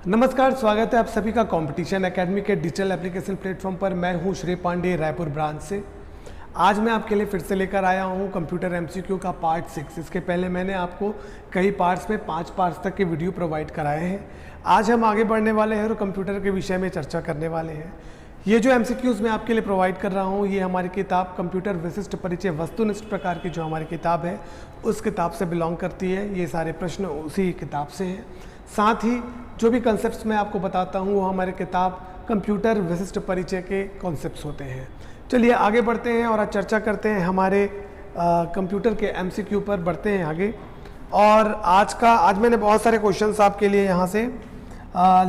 नमस्कार, स्वागत है आप सभी का कंपटीशन एकेडमी के डिजिटल एप्लीकेशन प्लेटफॉर्म पर। मैं हूं श्री पांडे, रायपुर ब्रांच से। आज मैं आपके लिए फिर से लेकर आया हूं कंप्यूटर एमसीक्यू का पार्ट 6। इसके पहले मैंने आपको कई पार्ट्स में 5 पार्ट्स तक के वीडियो प्रोवाइड कराए हैं। आज हम आगे बढ़ने वाले हैं और कंप्यूटर के विषय में चर्चा करने वाले हैं। ये जो एमसीक्यूज़ मैं आपके लिए प्रोवाइड कर रहा हूँ, ये हमारी किताब कंप्यूटर विशिष्ट परिचय वस्तुनिष्ठ प्रकार की जो हमारी किताब है उस किताब से बिलोंग करती है। ये सारे प्रश्न उसी किताब से हैं। साथ ही जो भी कॉन्सेप्ट्स मैं आपको बताता हूँ वो हमारे किताब कंप्यूटर विशिष्ट परिचय के कॉन्सेप्ट्स होते हैं। चलिए आगे बढ़ते हैं और आज चर्चा करते हैं हमारे कंप्यूटर के एमसीक्यू पर। बढ़ते हैं आगे। और आज मैंने बहुत सारे क्वेश्चंस आपके लिए यहाँ से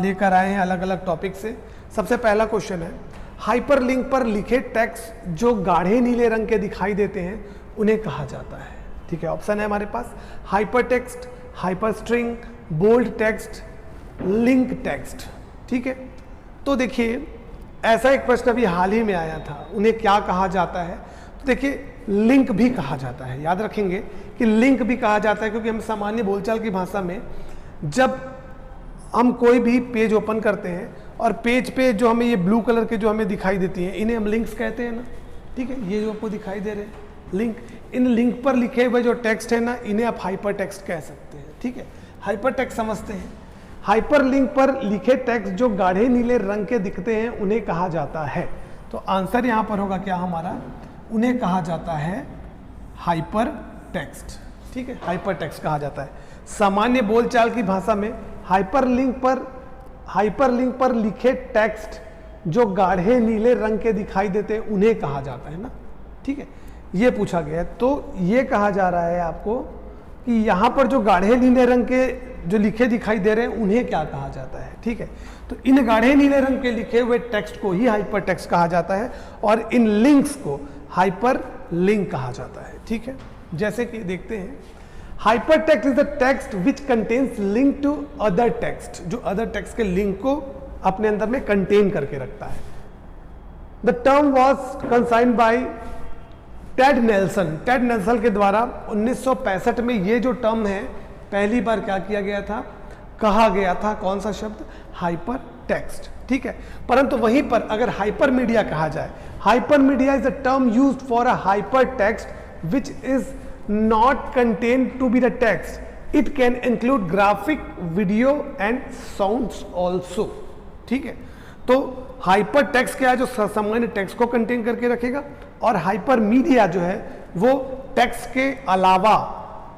लेकर आए हैं अलग अलग टॉपिक से। सबसे पहला क्वेश्चन है, हाइपरलिंक पर लिखे टेक्स्ट जो गाढ़े नीले रंग के दिखाई देते हैं उन्हें कहा जाता है। ठीक है, ऑप्शन है हमारे पास hypertext, hyper string, bold text, link text. ठीक है, तो देखिए ऐसा एक प्रश्न अभी हाल ही में आया था, उन्हें क्या कहा जाता है। तो देखिए लिंक भी कहा जाता है, याद रखेंगे कि लिंक भी कहा जाता है, क्योंकि हम सामान्य बोलचाल की भाषा में जब हम कोई भी पेज ओपन करते हैं और पेज पे जो हमें ये ब्लू कलर के जो हमें दिखाई देती हैं इन्हें हम लिंक्स कहते हैं ना। ठीक है, ये जो आपको दिखाई दे रहे हैं लिंक, इन लिंक पर लिखे हुए जो टेक्स्ट है ना इन्हें आप हाइपर टेक्स्ट कह सकते हैं। ठीक है, हाइपर टेक्स्ट समझते हैं। हाइपर लिंक पर लिखे टेक्स्ट जो गाढ़े नीले रंग के दिखते हैं उन्हें कहा जाता है। तो आंसर यहाँ पर होगा क्या हमारा, उन्हें कहा जाता है हाइपर टेक्स्ट। ठीक है, हाइपर टेक्स्ट कहा जाता है। सामान्य बोलचाल की भाषा में हाइपरलिंक पर लिखे टेक्स्ट जो गाढ़े नीले रंग के दिखाई देते हैं उन्हें कहा जाता है ना। ठीक है, ये पूछा गया है। तो ये कहा जा रहा है आपको कि यहाँ पर जो गाढ़े नीले रंग के जो लिखे दिखाई दे रहे हैं उन्हें क्या कहा जाता है। ठीक है, तो इन गाढ़े नीले रंग के लिखे हुए टेक्स्ट को ही हाइपर टेक्स्ट कहा जाता है और इन लिंक्स को हाइपर लिंक कहा जाता है। ठीक है, जैसे कि देखते हैं, hypertext is the text which contains link to other text, जो अदर टेक्स्ट के लिंक को अपने अंदर में कंटेन करके रखता है। The term was consigned by Ted Nelson के द्वारा 1965 में ये जो टर्म है पहली बार क्या किया गया था, कहा गया था। कौन सा शब्द, हाइपर टेक्स्ट। ठीक है, परंतु वहीं पर अगर हाइपर मीडिया कहा जाए, hyper media is a term used for a hyper text which is not contained to be the text. It can include graphic, video and sounds also. ठीक है, तो हाइपर टेक्स्ट क्या है, जो सामान्य टेक्स्ट को कंटेन करके रखेगा, और हाइपर मीडिया जो है वो टेक्स्ट के अलावा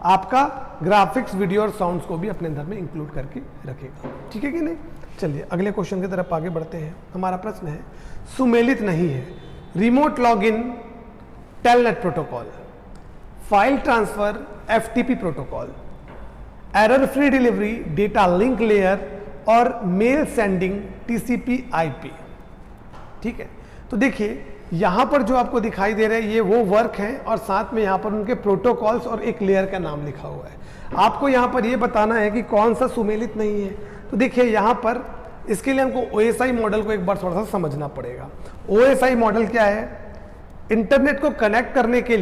आपका ग्राफिक्स, वीडियो और साउंड्स को भी अपने अंदर में इंक्लूड करके रखेगा। ठीक है कि नहीं। चलिए अगले क्वेश्चन की तरफ आगे बढ़ते हैं। हमारा प्रश्न है, सुमेलित नहीं है remote login telnet protocol, file transfer FTP protocol, error free delivery data link layer और मेल सेंडिंग टीसीपी आईपी। ठीक है, तो देखिए यहां पर जो आपको दिखाई दे रहे हैं ये वो वर्क है और साथ में यहां पर उनके प्रोटोकॉल्स और एक लेयर का नाम लिखा हुआ है। आपको यहां पर ये बताना है कि कौन सा सुमेलित नहीं है। तो देखिए यहां पर इसके लिए हमको ओएसआई मॉडल को एक बार थोड़ा सा समझना पड़ेगा। ओएसआई मॉडल क्या है, इंटरनेट को कनेक्ट करने के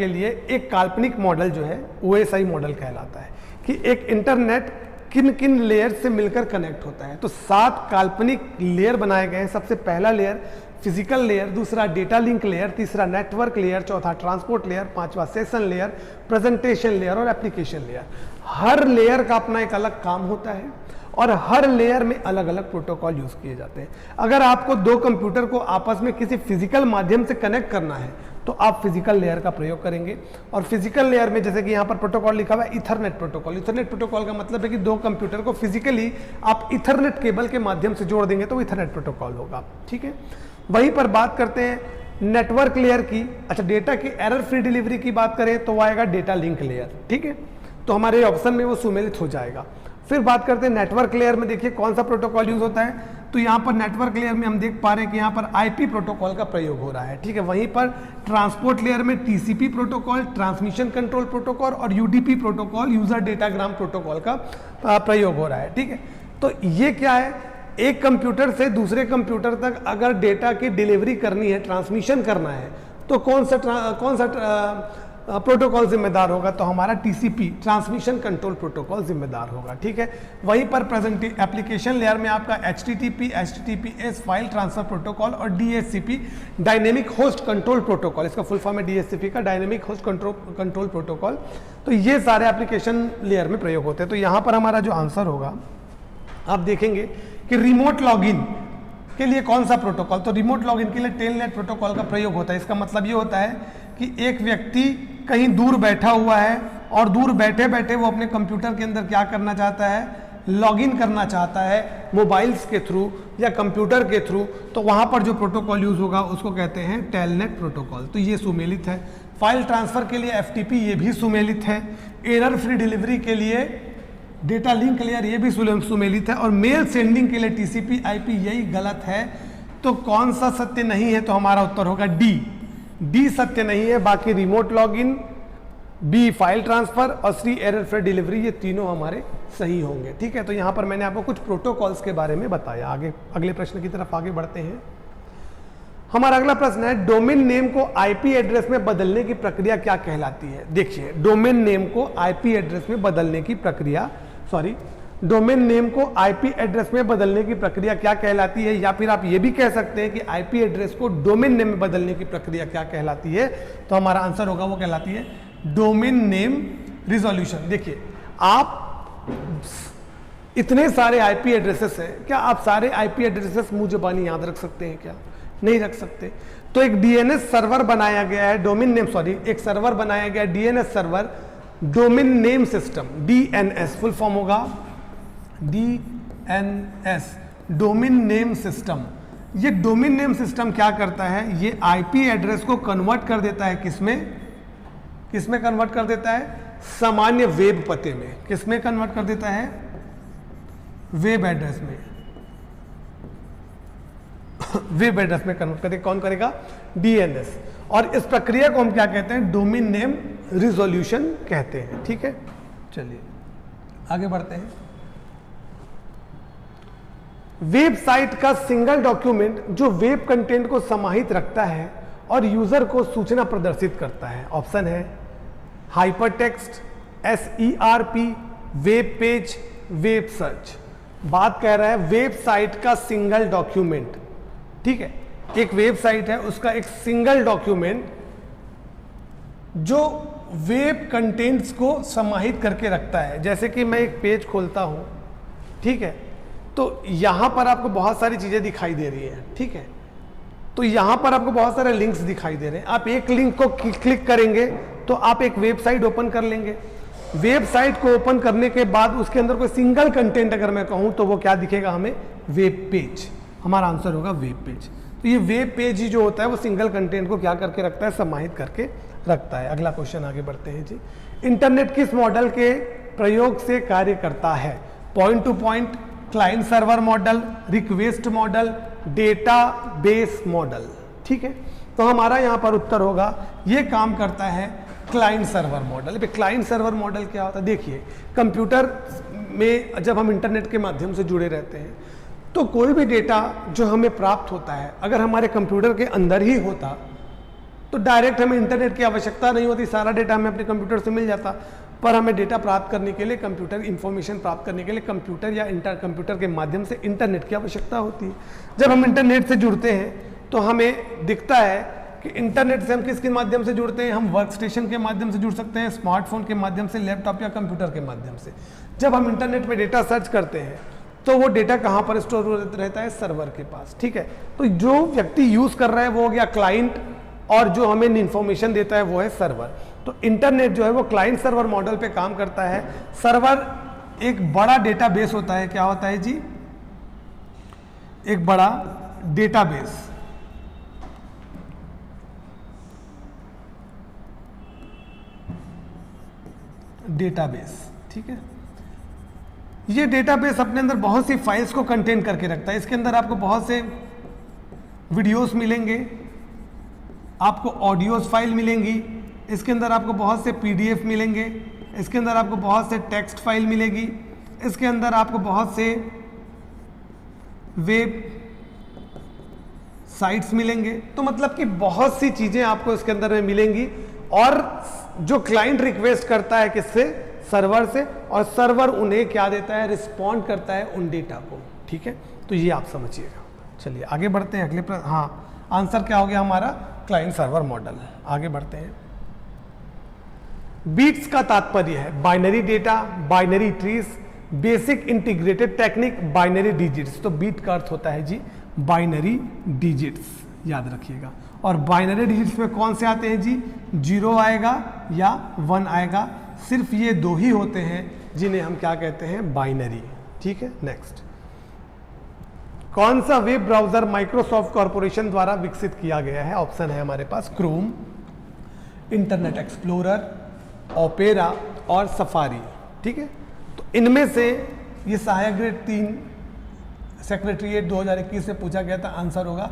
लिए एक काल्पनिक मॉडल जो है ओएसआई मॉडल कहलाता है कि एक इंटरनेट किन किन लेयर से मिलकर कनेक्ट होता है। तो 7 काल्पनिक लेयर बनाए गए हैं। सबसे पहला लेयर फिजिकल लेयर, दूसरा डेटा लिंक लेयर, तीसरा नेटवर्क लेयर, चौथा ट्रांसपोर्ट लेयर, पांचवा सेशन लेयर, प्रेजेंटेशन लेयर और एप्लीकेशन लेयर। हर लेयर का अपना एक अलग काम होता है और हर लेयर में अलग अलग प्रोटोकॉल यूज किए जाते हैं। अगर आपको 2 कंप्यूटर को आपस में किसी फिजिकल माध्यम से कनेक्ट करना है तो आप फिजिकल लेयर का प्रयोग करेंगे। और फिजिकल लेयर में जैसे कि यहाँ पर प्रोटोकॉल लिखा हुआ है इथरनेट प्रोटोकॉल। इथरनेट प्रोटोकॉल का मतलब है कि 2 कंप्यूटर को फिजिकली आप इथरनेट केबल के माध्यम से जोड़ देंगे तो इथरनेट प्रोटोकॉल होगा। ठीक है, वहीं पर बात करते हैं नेटवर्क लेयर की। अच्छा, डेटा की एरर फ्री डिलीवरी की बात करें तो वो आएगा डेटा लिंक लेयर। ठीक है, तो हमारे ऑप्शन में वो सुमेलित हो जाएगा। फिर बात करते हैं नेटवर्क लेयर में, देखिए कौन सा प्रोटोकॉल यूज होता है। तो यहाँ पर नेटवर्क लेयर में हम देख पा रहे हैं कि यहाँ पर आईपी प्रोटोकॉल का प्रयोग हो रहा है। ठीक है, वहीं पर ट्रांसपोर्ट लेयर में TCP protocol, transmission control protocol और UDP protocol, user datagram protocol का प्रयोग हो रहा है। ठीक है, तो ये क्या है, एक कंप्यूटर से दूसरे कंप्यूटर तक अगर डेटा की डिलीवरी करनी है, ट्रांसमिशन करना है, तो कौन सा प्रोटोकॉल जिम्मेदार होगा, तो हमारा टीसीपी ट्रांसमिशन कंट्रोल प्रोटोकॉल जिम्मेदार होगा, ठीक है। वहीं पर प्रेजेंट एप्लीकेशन लेयर में आपका HTTP, HTTPS file transfer protocol और DHCP dynamic host control protocol, इसका फुल फॉर्म है डीएचसीपी का डायनेमिक होस्ट कंट्रोल प्रोटोकॉल, तो ये सारे एप्लीकेशन लेयर में प्रयोग होते हैं। तो यहाँ पर हमारा जो आंसर होगा, आप देखेंगे कि रिमोट लॉगिन के लिए कौन सा प्रोटोकॉल, तो रिमोट लॉगिन के लिए टेलनेट प्रोटोकॉल का प्रयोग होता है। इसका मतलब ये होता है कि एक व्यक्ति कहीं दूर बैठा हुआ है और दूर बैठे बैठे वो अपने कंप्यूटर के अंदर क्या करना चाहता है, लॉगिन करना चाहता है मोबाइल्स के थ्रू या कंप्यूटर के थ्रू, तो वहाँ पर जो प्रोटोकॉल यूज होगा उसको कहते हैं टेलनेट प्रोटोकॉल, तो ये सुमेलित है। फाइल ट्रांसफर के लिए एफटीपी, ये भी सुमेलित है। एरर फ्री डिलीवरी के लिए डेटा लिंक लेयर, ये भी सुमेलित है। और मेल सेंडिंग के लिए टीसीपी आईपी, यही गलत है। तो कौन सा सत्य नहीं है, तो हमारा उत्तर होगा डी सत्य नहीं है। बाकी remote login, B file transfer और सी एरर फ्री डिलीवरी, ये तीनों हमारे सही होंगे, ठीक है। तो यहां पर मैंने आपको कुछ प्रोटोकॉल्स के बारे में बताया। आगे अगले प्रश्न की तरफ आगे बढ़ते हैं। हमारा अगला प्रश्न है, डोमेन नेम को आईपी एड्रेस में बदलने की प्रक्रिया क्या कहलाती है। देखिए, डोमेन नेम को आईपी एड्रेस में बदलने की प्रक्रिया, डोमेन नेम को आईपी एड्रेस में बदलने की प्रक्रिया क्या कहलाती है, या फिर आप ये भी कह सकते हैं कि आईपी एड्रेस को डोमेन नेम में बदलने की प्रक्रिया क्या कहलाती है। तो हमारा आंसर होगा, वो कहलाती है डोमेन नेम रिजोल्यूशन। देखिए, आप इतने सारे आईपी एड्रेसेस हैं, क्या आप सारे आईपी एड्रेसेस मुंह ज़बानी याद रख सकते हैं क्या? नहीं रख सकते। तो एक डीएनएस सर्वर बनाया गया है, डोमेन नेम एक सर्वर बनाया गया है, DNS server, domain name system, DNS full form होगा डीएनएस, डोमेन नेम सिस्टम। ये डोमेन नेम सिस्टम क्या करता है, ये आईपी एड्रेस को कन्वर्ट कर देता है, किसमें कन्वर्ट कर देता है, सामान्य वेब पते में। किसमें कन्वर्ट कर देता है, वेब एड्रेस में, वेब एड्रेस में कन्वर्ट करेगा। कौन करेगा, डीएनएस। और इस प्रक्रिया को हम क्या कहते हैं, डोमेन नेम रिजोल्यूशन कहते हैं, ठीक है। चलिए आगे बढ़ते हैं। वेबसाइट का सिंगल डॉक्यूमेंट जो वेब कंटेंट को समाहित रखता है और यूजर को सूचना प्रदर्शित करता है। ऑप्शन है hypertext, SERP, web page, web search. बात कह रहा है वेबसाइट का सिंगल डॉक्यूमेंट, ठीक है। एक वेबसाइट है, उसका एक सिंगल डॉक्यूमेंट जो वेब कंटेंट्स को समाहित करके रखता है। जैसे कि मैं एक पेज खोलता हूं, ठीक है, तो यहां पर आपको बहुत सारी चीजें दिखाई दे रही है, ठीक है। तो यहां पर आपको बहुत सारे लिंक्स दिखाई दे रहे हैं। आप एक लिंक को क्लिक करेंगे तो आप एक वेबसाइट ओपन कर लेंगे। वेबसाइट को ओपन करने के बाद उसके अंदर कोई सिंगल कंटेंट अगर मैं कहूं तो वो क्या दिखेगा हमें, वेब पेज। हमारा आंसर होगा वेब पेज। तो ये वेब पेज ही जो होता है वो सिंगल कंटेंट को क्या करके रखता है, समाहित करके रखता है। अगला क्वेश्चन आगे बढ़ते हैं जी। इंटरनेट किस मॉडल के प्रयोग से कार्य करता है, point two point, client server model, request model, database model, ठीक है। तो हमारा यहाँ पर उत्तर होगा, ये काम करता है client server model. Client server model क्या होता है, देखिए कंप्यूटर में जब हम इंटरनेट के माध्यम से जुड़े रहते हैं तो कोई भी डेटा जो हमें प्राप्त होता है अगर हमारे कंप्यूटर के अंदर ही होता तो डायरेक्ट हमें इंटरनेट की आवश्यकता नहीं होती, सारा डेटा हमें अपने कंप्यूटर से मिल जाता। पर हमें डेटा प्राप्त करने के लिए, कंप्यूटर इंफॉर्मेशन प्राप्त करने के लिए कंप्यूटर या कंप्यूटर के माध्यम से इंटरनेट की आवश्यकता होती है। जब हम इंटरनेट से जुड़ते हैं तो हमें दिखता है कि इंटरनेट से हम किसके माध्यम से जुड़ते हैं, हम वर्क स्टेशन के माध्यम से जुड़ सकते हैं, स्मार्टफोन के माध्यम से, लैपटॉप या कंप्यूटर के माध्यम से। जब हम इंटरनेट में डेटा सर्च करते हैं तो वो डेटा कहाँ पर स्टोर रहता है, सर्वर के पास, ठीक है। तो जो व्यक्ति यूज कर रहा है वो हो गया क्लाइंट, और जो हमें इंफॉर्मेशन देता है वो है सर्वर। तो इंटरनेट जो है वो क्लाइंट सर्वर मॉडल पे काम करता है। सर्वर एक बड़ा डेटाबेस होता है, क्या होता है जी, एक बड़ा डेटाबेस। डेटाबेस, ठीक है। ये डेटाबेस अपने अंदर बहुत सी फाइल्स को कंटेन करके रखता है। इसके अंदर आपको बहुत से वीडियोस मिलेंगे, आपको ऑडियोस फाइल मिलेंगी, इसके अंदर आपको बहुत से PDF मिलेंगे, इसके अंदर आपको बहुत से टेक्स्ट फाइल मिलेगी, इसके अंदर आपको बहुत से वेब साइट्स मिलेंगे। तो मतलब कि बहुत सी चीज़ें आपको इसके अंदर में मिलेंगी और जो क्लाइंट रिक्वेस्ट करता है किससे, सर्वर से, और सर्वर उन्हें क्या देता है, रिस्पॉन्ड करता है उन डेटा को। ठीक है, तो ये आप समझिएगा। चलिए आगे बढ़ते हैं अगले प्रश्न। हाँ, आंसर क्या हो गया हमारा, क्लाइंट सर्वर मॉडल। आगे बढ़ते हैं। बीट्स का तात्पर्य है binary data, binary trees, basic integrated technique, binary digits. तो बीट का अर्थ होता है जी बाइनरी डिजिट्स, याद रखिएगा। और बाइनरी डिजिट्स में कौन से आते हैं जी, 0 आएगा या 1 आएगा। सिर्फ ये 2 ही होते हैं जिन्हें हम क्या कहते हैं, बाइनरी। ठीक है, नेक्स्ट। कौन सा वेब ब्राउजर माइक्रोसॉफ्ट कॉर्पोरेशन द्वारा विकसित किया गया है? ऑप्शन है हमारे पास क्रोम, इंटरनेट एक्सप्लोरर, ओपेरा और सफारी। ठीक है, तो इनमें से ये सहायक ग्रेड 3 सेक्रेटरीट 2021 से पूछा गया था, आंसर होगा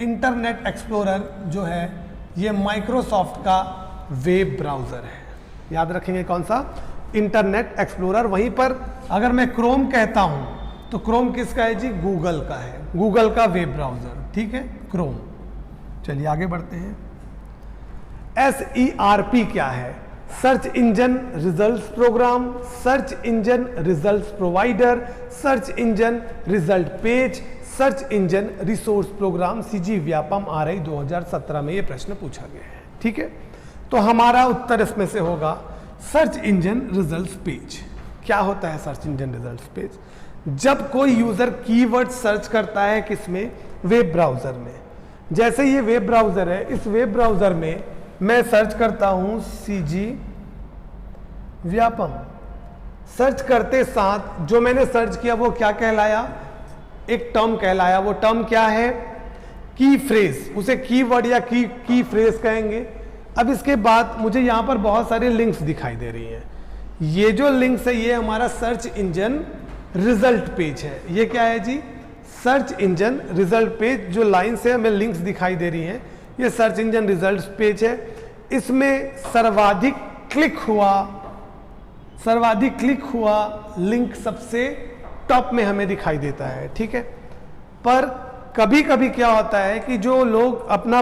इंटरनेट एक्सप्लोरर जो है ये माइक्रोसॉफ्ट का वेब ब्राउजर है। याद रखेंगे कौन सा, इंटरनेट एक्सप्लोरर। वहीं पर अगर मैं क्रोम कहता हूं तो क्रोम किसका है जी, गूगल का है, गूगल का वेब ब्राउजर। ठीक है, क्रोम। चलिए आगे बढ़ते हैं। SERP क्या है? Search engine results program, search engine results provider, search engine result page, search engine resource program. CG Vyapam RI 2017 में ये प्रश्न पूछा गया है। ठीक है, तो हमारा उत्तर इसमें से होगा सर्च इंजन रिजल्ट्स पेज। क्या होता है सर्च इंजन रिजल्ट्स पेज? जब कोई यूजर कीवर्ड सर्च करता है किसमें, वेब ब्राउजर में। जैसे ये वेब ब्राउजर है, इस वेब ब्राउजर में मैं सर्च करता हूं CG व्यापम। सर्च करते साथ जो मैंने सर्च किया वो क्या कहलाया, एक टर्म कहलाया। वो टर्म क्या है, की फ्रेज। उसे कीवर्ड या की फ्रेज कहेंगे। अब इसके बाद मुझे यहां पर बहुत सारे लिंक्स दिखाई दे रही हैं। ये जो लिंक्स है ये हमारा सर्च इंजन रिजल्ट पेज है। ये क्या है जी, सर्च इंजन रिजल्ट पेज। जो लाइन से हमें लिंक्स दिखाई दे रही हैं ये सर्च इंजन रिजल्ट पेज है। इसमें सर्वाधिक क्लिक हुआ लिंक सबसे टॉप में हमें दिखाई देता है। ठीक है, पर कभी कभी क्या होता है कि जो लोग अपना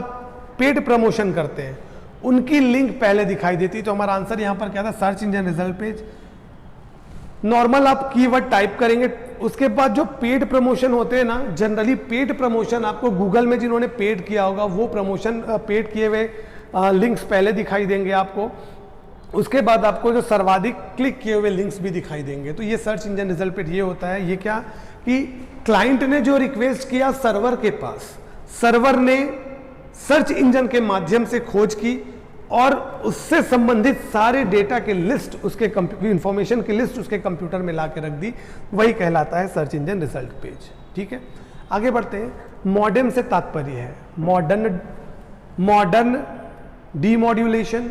पेड प्रमोशन करते हैं उनकी लिंक पहले दिखाई देती है। तो हमारा आंसर यहां पर क्या था, search engine result page. Normal आप कीवर्ड टाइप करेंगे, उसके बाद जो पेड प्रमोशन होते हैं ना, जनरली पेड प्रमोशन आपको गूगल में जिन्होंने पेड किया होगा वो प्रमोशन पेड किए हुए लिंक्स पहले दिखाई देंगे आपको। उसके बाद आपको जो सर्वाधिक क्लिक किए हुए लिंक्स भी दिखाई देंगे। तो ये सर्च इंजन रिजल्ट पेज ये होता है। ये क्या कि क्लाइंट ने जो रिक्वेस्ट किया सर्वर के पास, सर्वर ने सर्च इंजन के माध्यम से खोज की और उससे संबंधित सारे डेटा के लिस्ट, उसके इंफॉर्मेशन की लिस्ट उसके कंप्यूटर में ला के रख दी। वही कहलाता है सर्च इंजन रिजल्ट पेज। ठीक है, आगे बढ़ते हैं। मॉडेम से तात्पर्य है modern demodulation,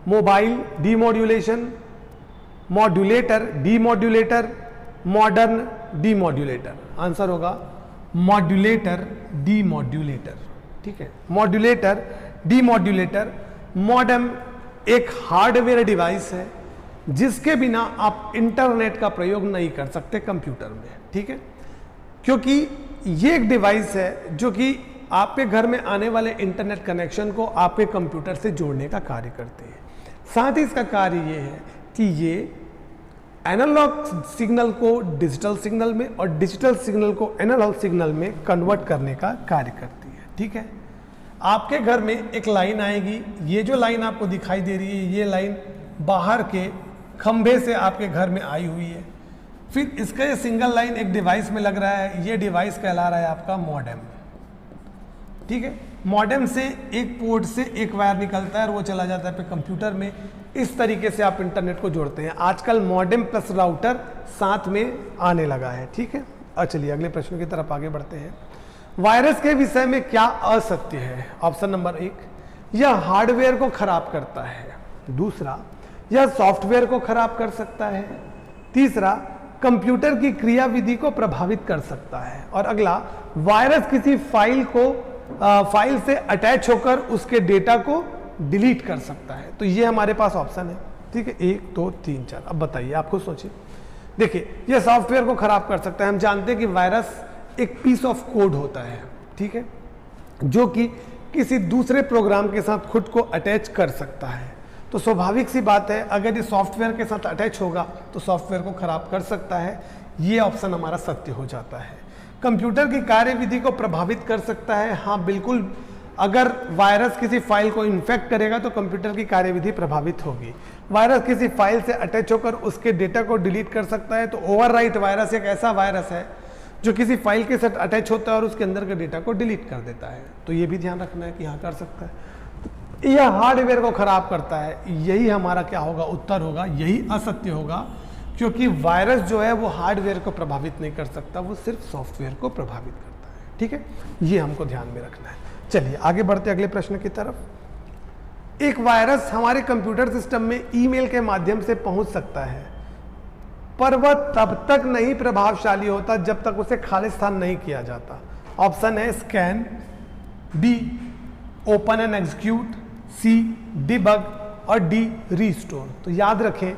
mobile demodulation, modulator demodulator, modern demodulator. Answer होगा मॉड्यूलेटर डीमॉड्यूलेटर। ठीक है, मॉड्यूलेटर डीमॉड्यूलेटर। मॉडेम एक हार्डवेयर डिवाइस है जिसके बिना आप इंटरनेट का प्रयोग नहीं कर सकते कंप्यूटर में। ठीक है, क्योंकि ये एक डिवाइस है जो कि आपके घर में आने वाले इंटरनेट कनेक्शन को आपके कंप्यूटर से जोड़ने का कार्य करते हैं। साथ ही इसका कार्य ये है कि ये एनालॉग सिग्नल को डिजिटल सिग्नल में और डिजिटल सिग्नल को एनालॉग सिग्नल में कन्वर्ट करने का कार्य करती है। ठीक है, आपके घर में एक लाइन आएगी। ये जो लाइन आपको दिखाई दे रही है ये लाइन बाहर के खंभे से आपके घर में आई हुई है। फिर इसका ये सिंगल लाइन एक डिवाइस में लग रहा है। ये डिवाइस कहला रहा है आपका मॉडेम। ठीक है, मॉडेम से एक पोर्ट से एक वायर निकलता है और वो चला जाता है पे कंप्यूटर में। इस तरीके से आप इंटरनेट को जोड़ते हैं। आजकल मॉडेम प्लस राउटर साथ में आने लगा है। ठीक है, और चलिए अगले प्रश्न की तरफ आगे बढ़ते हैं। वायरस के विषय में क्या असत्य है? ऑप्शन नंबर 1, यह हार्डवेयर को खराब करता है। दूसरा, यह सॉफ्टवेयर को खराब कर सकता है। तीसरा, कंप्यूटर की क्रियाविधि को प्रभावित कर सकता है। और अगला, वायरस किसी फाइल से अटैच होकर उसके डेटा को डिलीट कर सकता है। तो ये हमारे पास ऑप्शन है। ठीक है, 1 2 3 4। अब बताइए, आप खुद सोचिए। देखिए, यह सॉफ्टवेयर को खराब कर सकता है। हम जानते हैं कि वायरस एक पीस ऑफ कोड होता है। ठीक है, जो कि किसी दूसरे प्रोग्राम के साथ खुद को अटैच कर सकता है। तो स्वाभाविक सी बात है, अगर ये सॉफ्टवेयर के साथ अटैच होगा तो सॉफ्टवेयर को खराब कर सकता है। ये ऑप्शन हमारा सत्य हो जाता है। कंप्यूटर की कार्यविधि को प्रभावित कर सकता है, हाँ बिल्कुल, अगर वायरस किसी फाइल को इन्फेक्ट करेगा तो कंप्यूटर की कार्यविधि प्रभावित होगी। वायरस किसी फाइल से अटैच होकर उसके डेटा को डिलीट कर सकता है। तो ओवरराइट वायरस एक ऐसा वायरस है जो किसी फाइल के साथ अटैच होता है और उसके अंदर के डेटा को डिलीट कर देता है। तो ये भी ध्यान रखना है कि हाँ कर सकता है। यह हार्डवेयर को खराब करता है। यही हमारा क्या होगा, उत्तर होगा, यही असत्य होगा, क्योंकि वायरस जो है वो हार्डवेयर को प्रभावित नहीं कर सकता, वो सिर्फ सॉफ्टवेयर को प्रभावित करता है। ठीक है, ये हमको ध्यान में रखना है। चलिए आगे बढ़ते अगले प्रश्न की तरफ। एक वायरस हमारे कंप्यूटर सिस्टम में ईमेल के माध्यम से पहुंच सकता है, पर वह तब तक नहीं प्रभावशाली होता जब तक उसे खालिस्तान नहीं किया जाता। ऑप्शन है scan, B open and execute, C debug और डी रीस्टोर। तो याद रखें,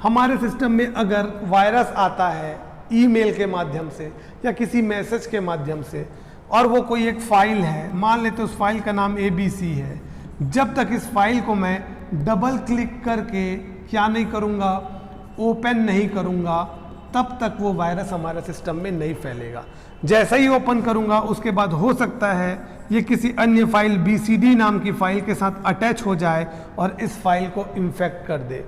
हमारे सिस्टम में अगर वायरस आता है ईमेल के माध्यम से या किसी मैसेज के माध्यम से, और वो कोई एक फाइल है, मान लेते उस फाइल का नाम ABC है, जब तक इस फाइल को मैं डबल क्लिक करके क्या नहीं करूँगा, ओपन नहीं करूँगा, तब तक वो वायरस हमारे सिस्टम में नहीं फैलेगा। जैसे ही ओपन करूँगा उसके बाद हो सकता है ये किसी अन्य फाइल BCD नाम की फाइल के साथ अटैच हो जाए और इस फाइल को इन्फेक्ट कर दे।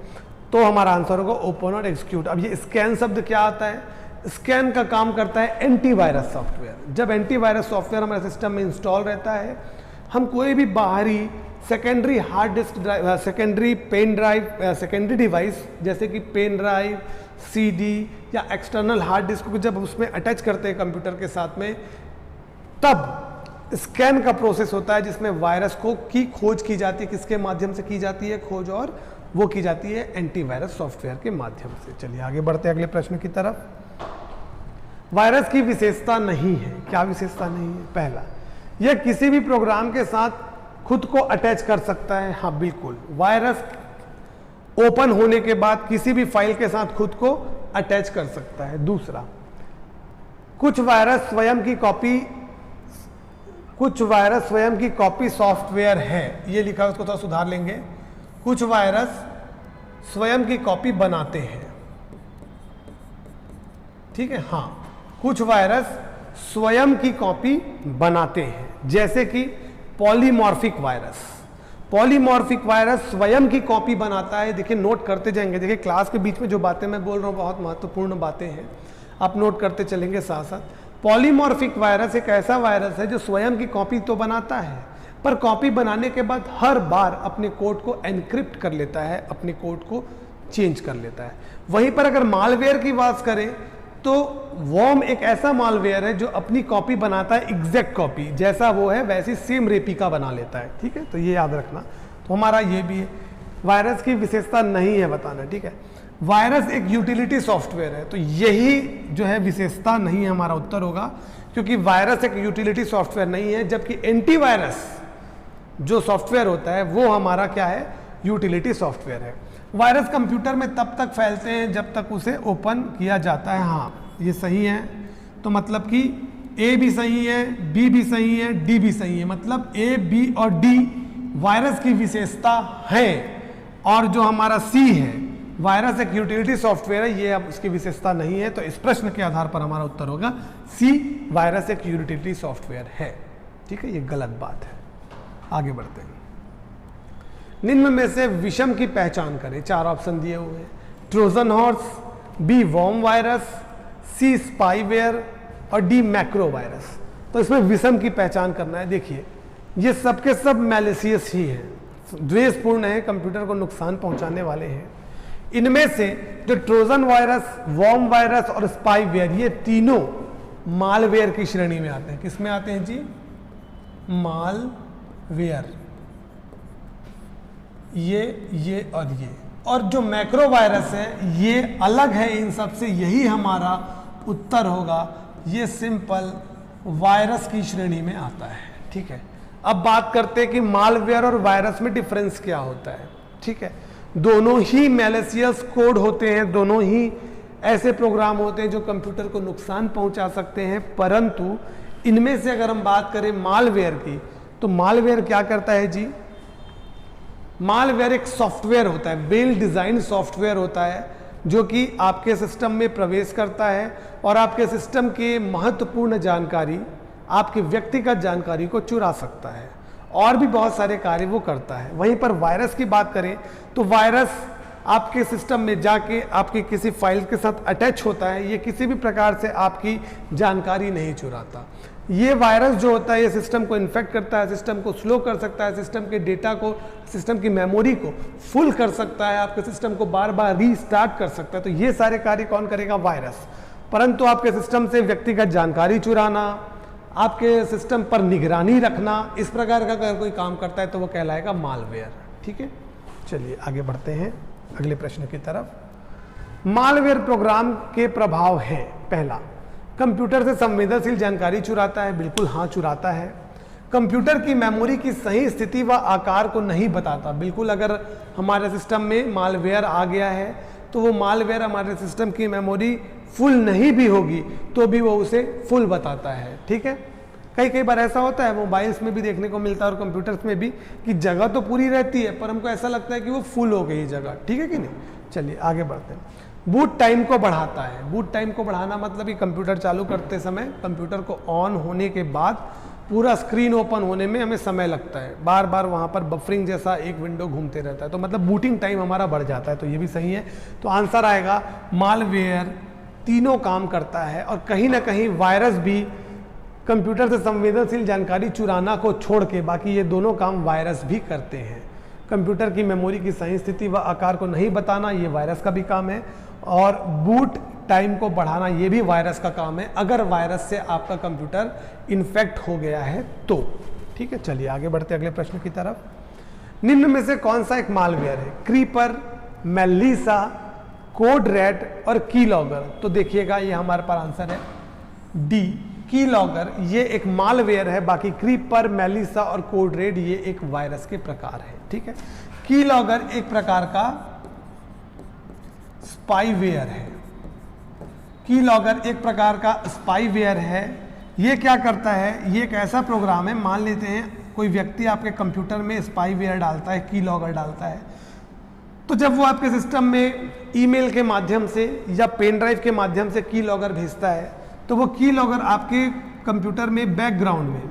तो हमारा आंसर होगा ओपन और एग्जीक्यूट। अब ये स्कैन शब्द क्या आता है? स्कैन का काम करता है एंटीवायरस सॉफ्टवेयर। जब एंटीवायरस सॉफ्टवेयर हमारे सिस्टम में इंस्टॉल रहता है, हम कोई भी बाहरी secondary hard disk drive, secondary pen drive, secondary device जैसे कि पेन ड्राइव, CD या एक्सटर्नल हार्ड डिस्क को जब उसमें अटैच करते हैं कंप्यूटर के साथ में, तब स्कैन का प्रोसेस होता है जिसमें वायरस को की खोज की जाती है। किसके माध्यम से की जाती है खोज? और वो की जाती है एंटीवायरस सॉफ्टवेयर के माध्यम से। चलिए आगे बढ़ते हैं अगले प्रश्न की तरफ। वायरस की विशेषता नहीं है। क्या विशेषता नहीं है? पहला, यह किसी भी प्रोग्राम के साथ खुद को अटैच कर सकता है। हाँ बिल्कुल, वायरस ओपन होने के बाद किसी भी फाइल के साथ खुद को अटैच कर सकता है। दूसरा, कुछ वायरस स्वयं की कॉपी सॉफ्टवेयर है। ये लिखा है, उसको थोड़ा सुधार लेंगे। कुछ वायरस स्वयं की कॉपी बनाते हैं। ठीक है, हाँ, कुछ वायरस स्वयं की कॉपी बनाते हैं, जैसे कि पॉलीमॉर्फिक वायरस। पॉलीमॉर्फिक वायरस स्वयं की कॉपी बनाता है। देखिए, नोट करते जाएंगे। देखिए, क्लास के बीच में जो बातें मैं बोल रहा हूँ बहुत महत्वपूर्ण बातें हैं, आप नोट करते चलेंगे साथ साथ। पॉलीमॉर्फिक वायरस एक ऐसा वायरस है जो स्वयं की कॉपी तो बनाता है, पर कॉपी बनाने के बाद हर बार अपने कोड को एनक्रिप्ट कर लेता है, अपने कोड को चेंज कर लेता है। वहीं पर अगर मालवेयर की बात करें तो वॉर्म एक ऐसा मालवेयर है जो अपनी कॉपी बनाता है, एग्जैक्ट कॉपी, जैसा वो है वैसी सेम रेप्लिका बना लेता है। ठीक है, तो ये याद रखना। तो हमारा ये भी है, वायरस की विशेषता नहीं है बताना। ठीक है, वायरस एक यूटिलिटी सॉफ्टवेयर है, तो यही जो है विशेषता नहीं है, हमारा उत्तर होगा, क्योंकि वायरस एक यूटिलिटी सॉफ्टवेयर नहीं है, जबकि एंटीवायरस जो सॉफ्टवेयर होता है वो हमारा क्या है, यूटिलिटी सॉफ्टवेयर है। वायरस कंप्यूटर में तब तक फैलते हैं जब तक उसे ओपन किया जाता है। हाँ, ये सही है। तो मतलब कि A भी सही है, B भी सही है, D भी सही है। मतलब A, B और D वायरस की विशेषता है, और जो हमारा C है, वायरस एक यूटिलिटी सॉफ्टवेयर है, ये अब उसकी विशेषता नहीं है। तो इस प्रश्न के आधार पर हमारा उत्तर होगा C, वायरस एक यूटिलिटी सॉफ्टवेयर है। ठीक है, ये गलत बात है। आगे बढ़ते हैं। निम्न में से विषम की पहचान करें। 4 ऑप्शन दिए हुए हैं। Trojan horse, B worm virus, C spyware और डी मैक्रो वायरस। तो इसमें विषम की पहचान करना है। देखिए, ये सब के सब मैलिशियस ही हैं, द्वेषपूर्ण है, कंप्यूटर को नुकसान पहुंचाने वाले हैं। इनमें से जो ट्रोजन वायरस, वॉर्म वायरस और स्पाईवेयर, ये तीनों मालवेयर की श्रेणी में आते हैं। किस में आते हैं जी? मालवेयर। ये और जो मैक्रो वायरस है ये अलग है इन सब से, यही हमारा उत्तर होगा। ये सिंपल वायरस की श्रेणी में आता है। ठीक है, अब बात करते हैं कि मालवेयर और वायरस में डिफरेंस क्या होता है। ठीक है, दोनों ही मैलिशियस कोड होते हैं, दोनों ही ऐसे प्रोग्राम होते हैं जो कंप्यूटर को नुकसान पहुंचा सकते हैं, परंतु इनमें से अगर हम बात करें मालवेयर की, तो मालवेयर क्या करता है जी? मालवेयर एक सॉफ्टवेयर होता है, वेल डिजाइन सॉफ्टवेयर होता है जो कि आपके सिस्टम में प्रवेश करता है और आपके सिस्टम के महत्वपूर्ण जानकारी, आपकी व्यक्तिगत जानकारी को चुरा सकता है और भी बहुत सारे कार्य वो करता है। वहीं पर वायरस की बात करें तो वायरस आपके सिस्टम में जाके आपकी किसी फाइल के साथ अटैच होता है, ये किसी भी प्रकार से आपकी जानकारी नहीं चुराता। ये वायरस जो होता है ये सिस्टम को इन्फेक्ट करता है, सिस्टम को स्लो कर सकता है, सिस्टम के डेटा को, सिस्टम की मेमोरी को फुल कर सकता है, आपके सिस्टम को बार बार रीस्टार्ट कर सकता है। तो ये सारे कार्य कौन करेगा? वायरस। परंतु आपके सिस्टम से व्यक्तिगत जानकारी चुराना, आपके सिस्टम पर निगरानी रखना, इस प्रकार का अगर कोई काम करता है तो वो कहलाएगा मालवेयर। ठीक है, चलिए आगे बढ़ते हैं अगले प्रश्न की तरफ। मालवेयर प्रोग्राम के प्रभाव है। पहला, कंप्यूटर से संवेदनशील जानकारी चुराता है। बिल्कुल हाँ, चुराता है। कंप्यूटर की मेमोरी की सही स्थिति व आकार को नहीं बताता। बिल्कुल, अगर हमारे सिस्टम में मालवेयर आ गया है तो वो मालवेयर हमारे सिस्टम की मेमोरी फुल नहीं भी होगी तो भी वो उसे फुल बताता है। ठीक है, कई बार ऐसा होता है, मोबाइल्स में भी देखने को मिलता है और कंप्यूटर्स में भी, कि जगह तो पूरी रहती है पर हमको ऐसा लगता है कि वो फुल हो गई जगह। ठीक है कि नहीं? चलिए आगे बढ़ते हैं। बूट टाइम को बढ़ाता है। बूट टाइम को बढ़ाना मतलब कि कंप्यूटर चालू करते समय कंप्यूटर को ऑन होने के बाद पूरा स्क्रीन ओपन होने में हमें समय लगता है, बार बार वहाँ पर बफरिंग जैसा एक विंडो घूमते रहता है, तो मतलब बूटिंग टाइम हमारा बढ़ जाता है। तो ये भी सही है। तो आंसर आएगा मालवेयर तीनों काम करता है और कहीं ना कहीं वायरस भी कंप्यूटर से संवेदनशील जानकारी चुराना को छोड़ के बाकी ये दोनों काम वायरस भी करते हैं। कंप्यूटर की मेमोरी की सही स्थिति व आकार को नहीं बताना, ये वायरस का भी काम है, और बूट टाइम को बढ़ाना ये भी वायरस का काम है, अगर वायरस से आपका कंप्यूटर इन्फेक्ट हो गया है तो। ठीक है, चलिए आगे बढ़ते अगले प्रश्न की तरफ। निम्न में से कौन सा एक मालवेयर है? क्रीपर, मेलिसा, कोड रेड और कीलॉगर। तो देखिएगा ये हमारे पास आंसर है डी, कीलॉगर। ये एक मालवेयर है, बाकी क्रीपर, मेलिसा और कोड रेड ये एक वायरस के प्रकार है। ठीक है, कीलॉगर एक प्रकार का स्पाईवेयर है। कीलॉगर एक प्रकार का स्पाईवेयर है। ये क्या करता है? ये एक ऐसा प्रोग्राम है, मान लेते हैं कोई व्यक्ति आपके कंप्यूटर में स्पाईवेयर डालता है, कीलॉगर डालता है, तो जब वो आपके सिस्टम में ईमेल के माध्यम से या पेन ड्राइव के माध्यम से कीलॉगर भेजता है तो वो कीलॉगर आपके कंप्यूटर में बैकग्राउंड में,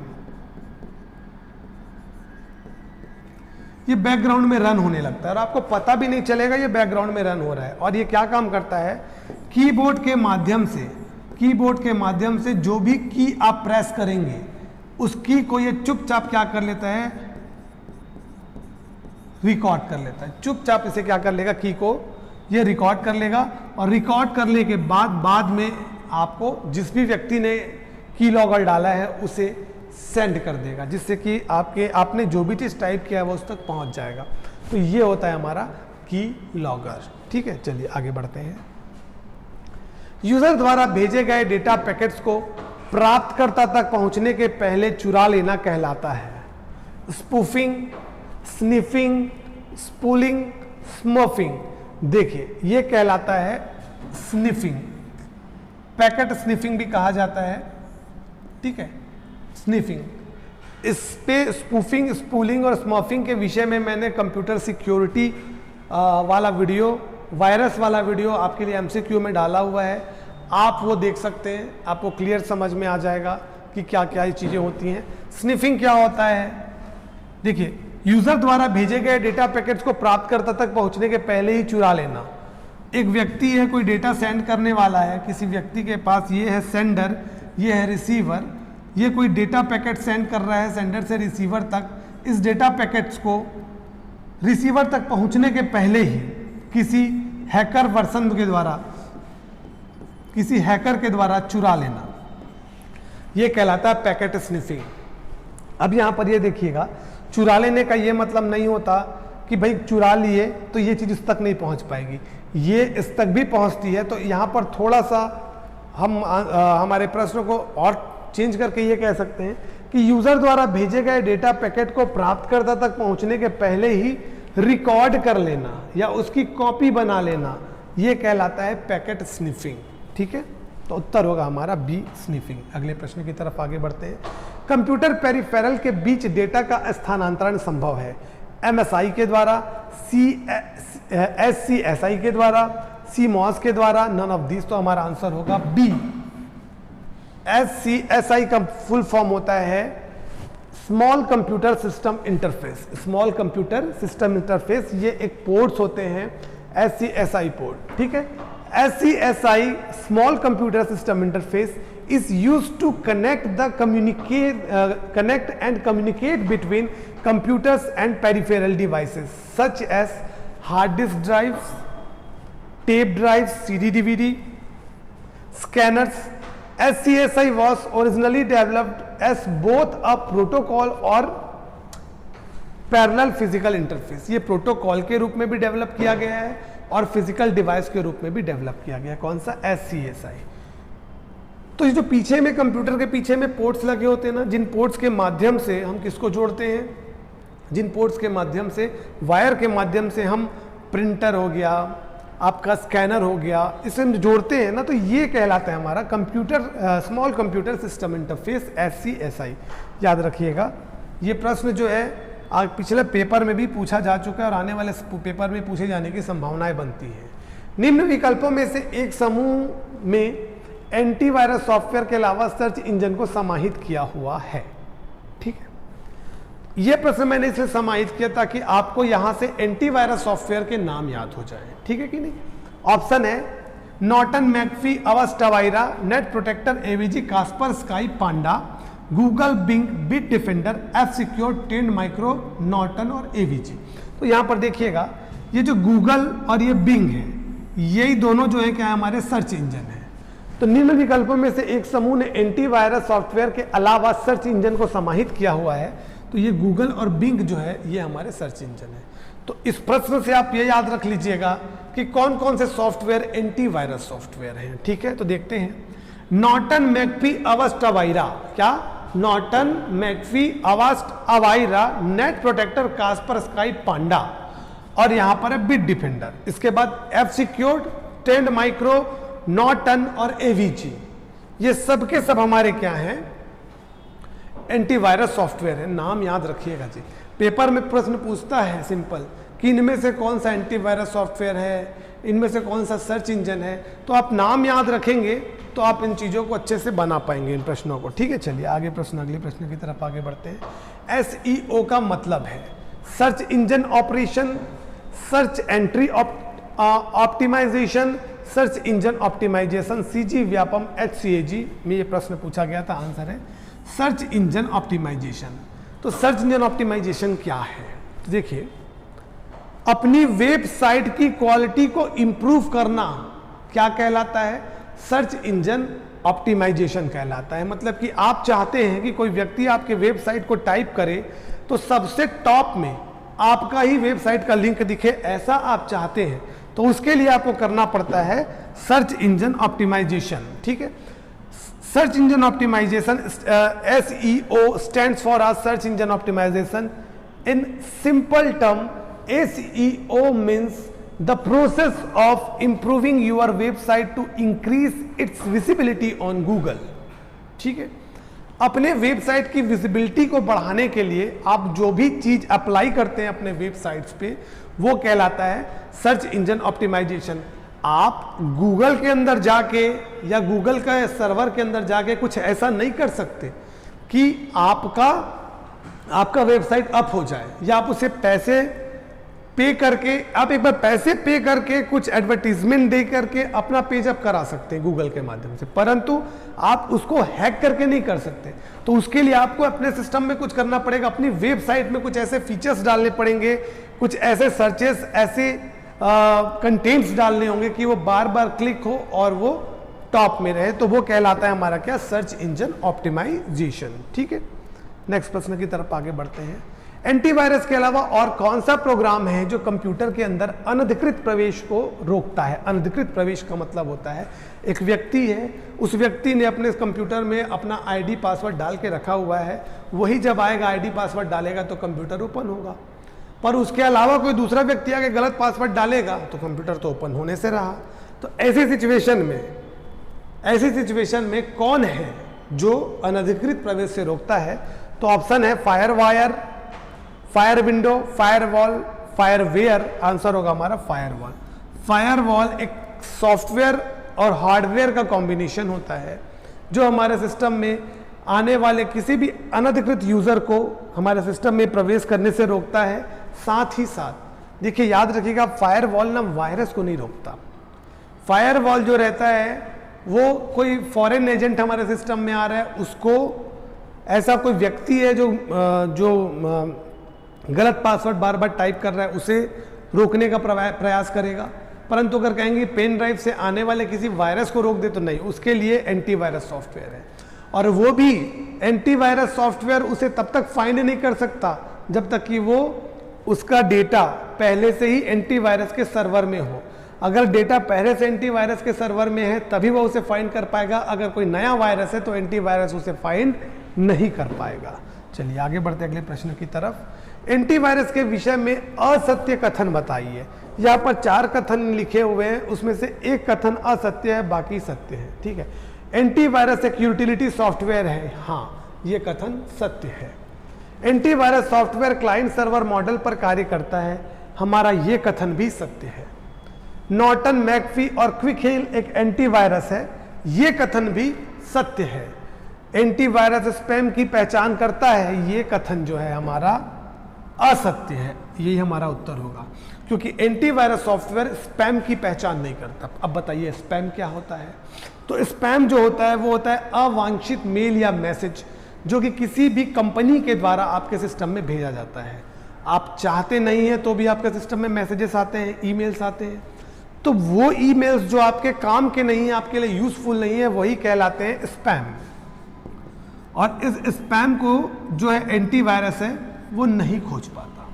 ये बैकग्राउंड में रन होने लगता है और आपको पता भी नहीं चलेगा ये बैकग्राउंड में रन हो रहा है। और ये क्या काम करता है? कीबोर्ड के माध्यम से जो भी की आप प्रेस करेंगे उस की को ये चुपचाप क्या कर लेता है? रिकॉर्ड कर लेता है। चुपचाप इसे क्या कर लेगा? की को ये रिकॉर्ड कर लेगा और रिकॉर्ड करने के बाद में आपको जिस भी व्यक्ति ने कीलॉगर डाला है उसे सेंड कर देगा, जिससे कि आपने जो भी चीज़ टाइप किया है वो उस तक पहुंच जाएगा। तो ये होता है हमारा कीलॉगर। ठीक है, चलिए आगे बढ़ते हैं। यूजर द्वारा भेजे गए डेटा पैकेट्स को प्राप्तकर्ता तक पहुंचने के पहले चुरा लेना कहलाता है स्पूफिंग, स्निफिंग, स्पूलिंग, स्मर्फिंग। देखिए ये कहलाता है स्निफिंग, पैकेट स्निफिंग भी कहा जाता है। ठीक है, स्निफिंग। इस पे स्पूफिंग, स्पूलिंग और स्मर्फिंग के विषय में मैंने कंप्यूटर सिक्योरिटी वाला वीडियो, वायरस वाला वीडियो आपके लिए एमसीक्यू में डाला हुआ है, आप वो देख सकते हैं, आपको क्लियर समझ में आ जाएगा कि क्या क्या ये चीज़ें होती हैं। स्निफिंग क्या होता है? देखिए, यूजर द्वारा भेजे गए डेटा पैकेट्स को प्राप्तकर्ता तक पहुंचने के पहले ही चुरा लेना। एक व्यक्ति है, कोई डेटा सेंड करने वाला है, किसी व्यक्ति के पास ये है सेंडर, ये है रिसीवर, ये कोई डेटा पैकेट सेंड कर रहा है सेंडर से रिसीवर तक। इस डेटा पैकेट्स को रिसीवर तक पहुंचने के पहले ही किसी हैकर वर्सन के द्वारा, किसी हैकर के द्वारा चुरा लेना, यह कहलाता है पैकेट स्निफिंग। अब यहां पर ये देखिएगा, चुरा लेने का ये मतलब नहीं होता कि भाई चुरा लिए तो ये चीज़ इस तक नहीं पहुंच पाएगी, ये इस तक भी पहुंचती है। तो यहाँ पर थोड़ा सा हम हमारे प्रश्न को और चेंज करके ये कह सकते हैं कि यूजर द्वारा भेजे गए डेटा पैकेट को प्राप्तकर्ता तक पहुंचने के पहले ही रिकॉर्ड कर लेना या उसकी कॉपी बना लेना, ये कहलाता है पैकेट स्निफिंग। ठीक है, तो उत्तर होगा हमारा बी, स्निफिंग। अगले प्रश्न की तरफ आगे बढ़ते हैं। कंप्यूटर पेरिफेरल के बीच डेटा का स्थानांतरण संभव है। MSI के द्वारा, SCSI के द्वारा, CMOS के द्वारा, नन ऑफ दिस, तो हमारा आंसर होगा बी। SCSI का फुल फॉर्म होता है small computer system interface. Small computer system interface, ये एक पोर्ट्स होते हैं SCSI पोर्ट, ठीक है। SCSI small computer system interface is used to connect and communicate between computers and peripheral devices such as hard disk drives, tape drives, CD DVD, scanners. SCSI was originally developed as both a protocol और parallel physical interface. ये protocol के रूप में भी develop किया गया है और फिजिकल डिवाइस के रूप में भी डेवलप किया गया है। कौन सा? SCSI। तो ये जो पीछे में कंप्यूटर के पीछे में पोर्ट्स लगे होते हैं ना, जिन पोर्ट्स के माध्यम से हम किसको जोड़ते हैं, जिन पोर्ट्स के माध्यम से, वायर के माध्यम से हम प्रिंटर हो गया, आपका स्कैनर हो गया, इसे हम जोड़ते हैं ना, तो ये कहलाता है हमारा computer small computer system interface SCSI। याद रखिएगा, ये प्रश्न जो है आज पिछले पेपर में भी पूछा जा चुका है और आने वाले पेपर में पूछे जाने की संभावनाएं बनती है। निम्न विकल्पों में से एक समूह में एंटीवायरस सॉफ्टवेयर के अलावा सर्च इंजन को समाहित किया हुआ है, ठीक है। यह प्रश्न मैंने इसलिए समाहित किया ताकि आपको यहां से एंटीवायरस सॉफ्टवेयर के नाम याद हो जाए, ठीक है कि नहीं। ऑप्शन है Norton, McAfee, Avast, Avira, Net Protector, AVG, Kaspersky, Panda, Google, Bing, Bit Defender, F Secure, Trend Micro, Norton और एवीजी। तो यहां पर देखिएगा, ये जो गूगल और ये बिंग है, यही दोनों जो है क्या है, हमारे सर्च इंजन है। तो निम्न विकल्पों में से एक समूह ने एंटीवायरस सॉफ्टवेयर के अलावा सर्च इंजन को समाहित किया हुआ है, तो ये गूगल और बिंग जो है ये हमारे सर्च इंजन है। तो इस प्रश्न से आप ये याद रख लीजिएगा कि कौन कौन से सॉफ्टवेयर एंटीवायरस सॉफ्टवेयर हैं, ठीक है। तो देखते हैं, नॉर्टन, मैकफी, अवस्ट, टवायरा। क्या? Norton, McAfee, Avast, Avira, Net Protector, Kaspersky, Panda, और यहां पर है बिट डिफेंडर। इसके बाद F Secured, Trend Micro, Norton और एवीजी, ये सब के सब हमारे क्या हैं, एंटीवायरस सॉफ्टवेयर है। नाम याद रखिएगा जी, पेपर में प्रश्न पूछता है सिंपल कि इनमें से कौन सा एंटीवायरस सॉफ्टवेयर है, इनमें से कौन सा सर्च इंजन है, तो आप नाम याद रखेंगे तो आप इन चीज़ों को अच्छे से बना पाएंगे, इन प्रश्नों को, ठीक है। चलिए आगे प्रश्न, अगले प्रश्न की तरफ आगे बढ़ते हैं। SEO का मतलब है search engine operation, search entry optimisation, search engine optimisation, CG Vyapam HCAG में ये प्रश्न पूछा गया था। आंसर है सर्च इंजन ऑप्टिमाइजेशन। तो सर्च इंजन ऑप्टिमाइजेशन क्या है? तो देखिए, अपनी वेबसाइट की क्वालिटी को इंप्रूव करना क्या कहलाता है? सर्च इंजन ऑप्टिमाइजेशन कहलाता है। मतलब कि आप चाहते हैं कि कोई व्यक्ति आपके वेबसाइट को टाइप करे तो सबसे टॉप में आपका ही वेबसाइट का लिंक दिखे, ऐसा आप चाहते हैं, तो उसके लिए आपको करना पड़ता है सर्च इंजन ऑप्टिमाइजेशन, ठीक है। Search engine optimisation, SEO stands for a search engine optimisation. In simple term, SEO means the process of improving your website to increase its visibility on Google, ठीक है। अपने वेबसाइट की visibility को बढ़ाने के लिए आप जो भी चीज अप्लाई करते हैं अपने वेबसाइट्स पे, वो कहलाता है सर्च इंजन ऑप्टिमाइजेशन। आप गूगल के अंदर जाके या गूगल का सर्वर के अंदर जाके कुछ ऐसा नहीं कर सकते कि आपका वेबसाइट अप हो जाए, या आप उसे पैसे पे करके, आप एक बार पैसे पे करके कुछ एडवर्टीजमेंट दे करके अपना पेज अप करा सकते हैं गूगल के माध्यम से, परंतु आप उसको हैक करके नहीं कर सकते। तो उसके लिए आपको अपने सिस्टम में कुछ करना पड़ेगा, अपनी वेबसाइट में कुछ ऐसे फीचर्स डालने पड़ेंगे, कुछ ऐसे सर्चेस, ऐसे कंटेंट्स डालने होंगे कि वो बार बार क्लिक हो और वो टॉप में रहे। तो वो कहलाता है हमारा क्या? सर्च इंजन ऑप्टिमाइजेशन, ठीक है। नेक्स्ट प्रश्न की तरफ आगे बढ़ते हैं। एंटीवायरस के अलावा और कौन सा प्रोग्राम है जो कंप्यूटर के अंदर अनधिकृत प्रवेश को रोकता है? अनधिकृत प्रवेश का मतलब होता है एक व्यक्ति है, उस व्यक्ति ने अपने कंप्यूटर में अपना ID पासवर्ड डाल के रखा हुआ है, वही जब आएगा ID पासवर्ड डालेगा तो कंप्यूटर ओपन होगा, पर उसके अलावा कोई दूसरा व्यक्ति आके गलत पासवर्ड डालेगा तो कंप्यूटर तो ओपन होने से रहा। तो ऐसी सिचुएशन में कौन है जो अनधिकृत प्रवेश से रोकता है? तो ऑप्शन है FireWire, fire window, firewall, fireware, answer होगा हमारा फायरवॉल। फायरवॉल एक सॉफ्टवेयर और हार्डवेयर का कॉम्बिनेशन होता है जो हमारे सिस्टम में आने वाले किसी भी अनधिकृत यूजर को हमारे सिस्टम में प्रवेश करने से रोकता है। साथ ही साथ देखिए, याद रखिएगा, फायरवॉल ना वायरस को नहीं रोकता। फायरवॉल जो रहता है वो कोई फॉरेन एजेंट हमारे सिस्टम में आ रहा है, उसको ऐसा कोई व्यक्ति है जो गलत पासवर्ड बार बार टाइप कर रहा है, उसे रोकने का प्रयास करेगा। परंतु अगर कहेंगे पेन ड्राइव से आने वाले किसी वायरस को रोक दे तो नहीं, उसके लिए एंटीवायरस सॉफ्टवेयर है। और वो भी एंटीवायरस सॉफ्टवेयर उसे तब तक फाइंड नहीं कर सकता जब तक कि वो उसका डेटा पहले से ही एंटीवायरस के सर्वर में हो। अगर डेटा पहले से एंटीवायरस के सर्वर में है तभी वो उसे फाइंड कर पाएगा। अगर कोई नया वायरस है तो एंटीवायरस उसे फाइंड नहीं कर पाएगा। चलिए आगे बढ़ते अगले प्रश्न की तरफ। एंटीवायरस के विषय में असत्य कथन बताइए। यहाँ पर 4 कथन लिखे हुए हैं, उसमें से एक कथन असत्य है, बाकी सत्य है। ठीक है, एंटीवायरस एक यूटिलिटी सॉफ्टवेयर है, हाँ ये कथन सत्य है। Antivirus software client server model पर कार्य करता है, हमारा ये कथन भी सत्य है। नॉर्टन, मैकफी और क्विक हिल एक एंटीवायरस है, ये कथन भी सत्य है। एंटीवायरस स्पैम की पहचान करता है, ये कथन जो है हमारा असत्य है। यही हमारा उत्तर होगा, क्योंकि एंटीवायरस सॉफ्टवेयर स्पैम की पहचान नहीं करता। अब बताइए स्पैम क्या होता है? तो स्पैम जो होता है वो होता है अवांछित मेल या मैसेज जो कि किसी भी कंपनी के द्वारा आपके सिस्टम में भेजा जाता है। आप चाहते नहीं हैं तो भी आपके सिस्टम में मैसेजेस आते हैं, ईमेल्स आते हैं। तो वो ईमेल्स जो आपके काम के नहीं है, आपके लिए यूजफुल नहीं है, वही कहलाते हैं स्पैम। और इस स्पैम को जो है एंटीवायरस है वो नहीं खोज पाता।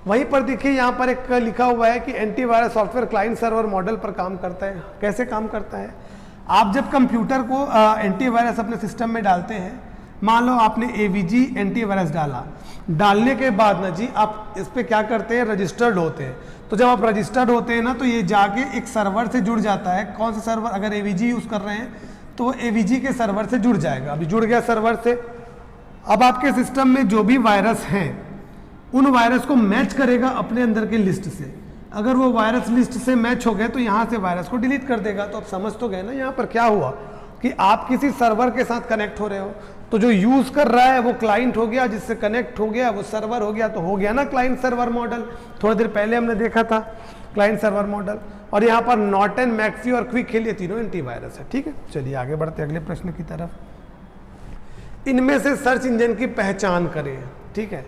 वहीं पर देखिए यहाँ पर एक लिखा हुआ है कि antivirus software client server model पर काम करता है। कैसे काम करता है? आप जब कंप्यूटर को एंटीवायरस अपने सिस्टम में डालते हैं, मान लो आपने AVG एंटीवायरस डाला, डालने के बाद ना जी आप इस पर क्या करते हैं, रजिस्टर्ड होते हैं। तो जब आप रजिस्टर्ड होते हैं ना तो ये जाके एक सर्वर से जुड़ जाता है। कौन सा सर्वर? अगर AVG यूज़ कर रहे हैं तो वो AVG के सर्वर से जुड़ जाएगा। अभी जुड़ गया सर्वर से। अब आपके सिस्टम में जो भी वायरस हैं उन वायरस को मैच करेगा अपने अंदर के लिस्ट से। अगर वो वायरस लिस्ट से मैच हो गए तो यहाँ से वायरस को डिलीट कर देगा। तो आप समझ तो गए ना यहाँ पर क्या हुआ कि आप किसी सर्वर के साथ कनेक्ट हो रहे हो, तो जो यूज कर रहा है वो क्लाइंट हो गया, जिससे कनेक्ट हो गया वो सर्वर हो गया। तो हो गया ना क्लाइंट सर्वर मॉडल। थोड़ी देर पहले हमने देखा था क्लाइंट सर्वर मॉडल। और यहाँ पर नॉर्टन, मैकफी और क्विक हिल ये तीनों एंटीवायरस है। ठीक है, चलिए आगे बढ़ते अगले प्रश्न की तरफ। इनमें से सर्च इंजन की पहचान करें। ठीक है,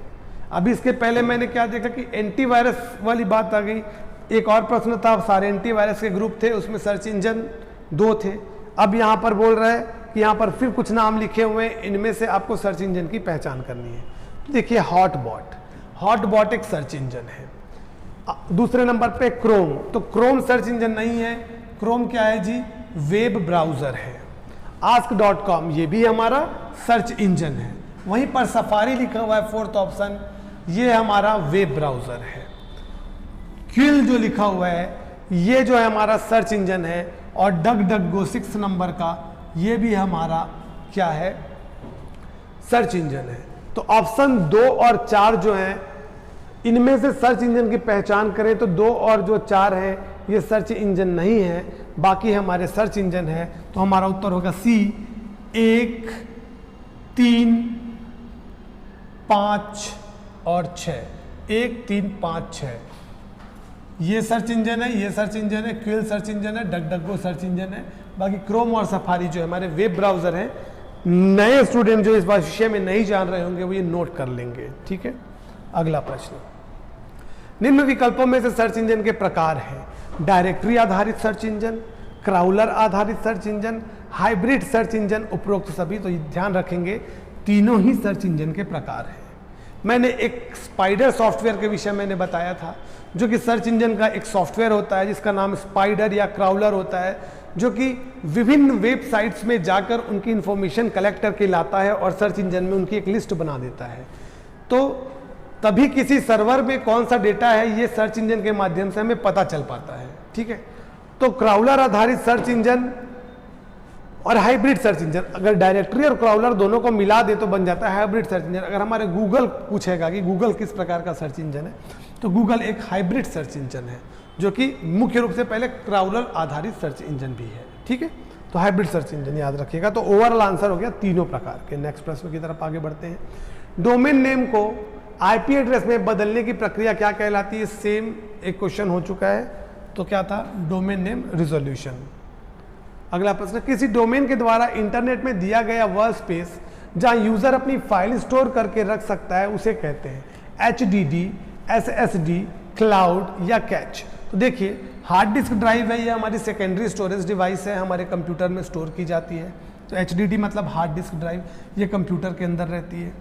अभी इसके पहले मैंने क्या देखा कि एंटीवायरस वाली बात आ गई। एक और प्रश्न था, सारे एंटीवायरस के ग्रुप थे, उसमें सर्च इंजन 2 थे। अब यहाँ पर बोल रहा है कि यहाँ पर फिर कुछ नाम लिखे हुए हैं, इनमें से आपको सर्च इंजन की पहचान करनी है। तो देखिए हॉटबॉट, हॉटबॉट एक सर्च इंजन है। दूसरे नंबर पे क्रोम, तो क्रोम सर्च इंजन नहीं है। क्रोम क्या है जी? वेब ब्राउजर है। ask.com ये भी हमारा सर्च इंजन है। वहीं पर सफारी लिखा हुआ है 4th ऑप्शन, ये हमारा वेब ब्राउजर है। क्विल जो लिखा हुआ है ये जो है हमारा सर्च इंजन है। और डक डक गो 6 नंबर का ये भी हमारा क्या है? सर्च इंजन है। तो ऑप्शन 2 और 4 जो है इनमें से सर्च इंजन की पहचान करें तो 2 और जो 4 है ये सर्च इंजन नहीं है, बाकी हमारे सर्च इंजन है। तो हमारा उत्तर होगा C 1, 3, 5 और 6। 1, 3, 5, 6 ये सर्च इंजन है, ये सर्च इंजन है, क्विल सर्च इंजन है, duck duck go search engine है। बाकी क्रोम और सफारी जो हमारे वेब ब्राउजर हैं। नए स्टूडेंट जो इस विषय में नहीं जान रहे होंगे वो ये नोट कर लेंगे। ठीक है, अगला प्रश्न। निम्न विकल्पों में से सर्च इंजन के प्रकार हैं: डायरेक्टरी आधारित सर्च इंजन, क्राउलर आधारित search engine, hybrid search engine. उपरोक्त सभी तो ध्यान रखेंगे तीनों ही सर्च इंजन के प्रकार हैं। मैंने एक स्पाइडर सॉफ्टवेयर के विषय मैंने बताया था, जो कि सर्च इंजन का एक सॉफ्टवेयर होता है जिसका नाम स्पाइडर या क्राउलर होता है, जो कि विभिन्न वेबसाइट्स में जाकर उनकी इंफॉर्मेशन कलेक्ट करके लाता है और सर्च इंजन में उनकी एक लिस्ट बना देता है। तो तभी किसी सर्वर में कौन सा डेटा है ये सर्च इंजन के माध्यम से हमें पता चल पाता है। ठीक है, तो क्राउलर आधारित सर्च इंजन और हाइब्रिड सर्च इंजन, अगर डायरेक्टरी और क्राउलर दोनों को मिला दे तो बन जाता है हाइब्रिड सर्च इंजन। अगर हमारे गूगल पूछेगा कि गूगल किस प्रकार का सर्च इंजन है, तो गूगल एक हाइब्रिड सर्च इंजन है, जो कि मुख्य रूप से पहले क्राउलर आधारित सर्च इंजन भी है। ठीक है, तो हाइब्रिड सर्च इंजन याद रखिएगा। तो ओवरऑल आंसर हो गया तीनों प्रकार के। नेक्स्ट प्रश्न की तरफ आगे बढ़ते हैं। डोमेन नेम को आईपी एड्रेस में बदलने की प्रक्रिया क्या कहलाती है? सेम एक क्वेश्चन हो चुका है, तो क्या था? Domain name resolution. अगला प्रश्न, किसी डोमेन के द्वारा इंटरनेट में दिया गया वह स्पेस जहां यूजर अपनी फाइल स्टोर करके रख सकता है उसे कहते हैं HDD, SSD, क्लाउड या कैच। तो देखिए, हार्ड डिस्क ड्राइव है, ये हमारी सेकेंडरी स्टोरेज डिवाइस है, हमारे कंप्यूटर में स्टोर की जाती है। तो HDD मतलब हार्ड डिस्क ड्राइव, ये कंप्यूटर के अंदर रहती है।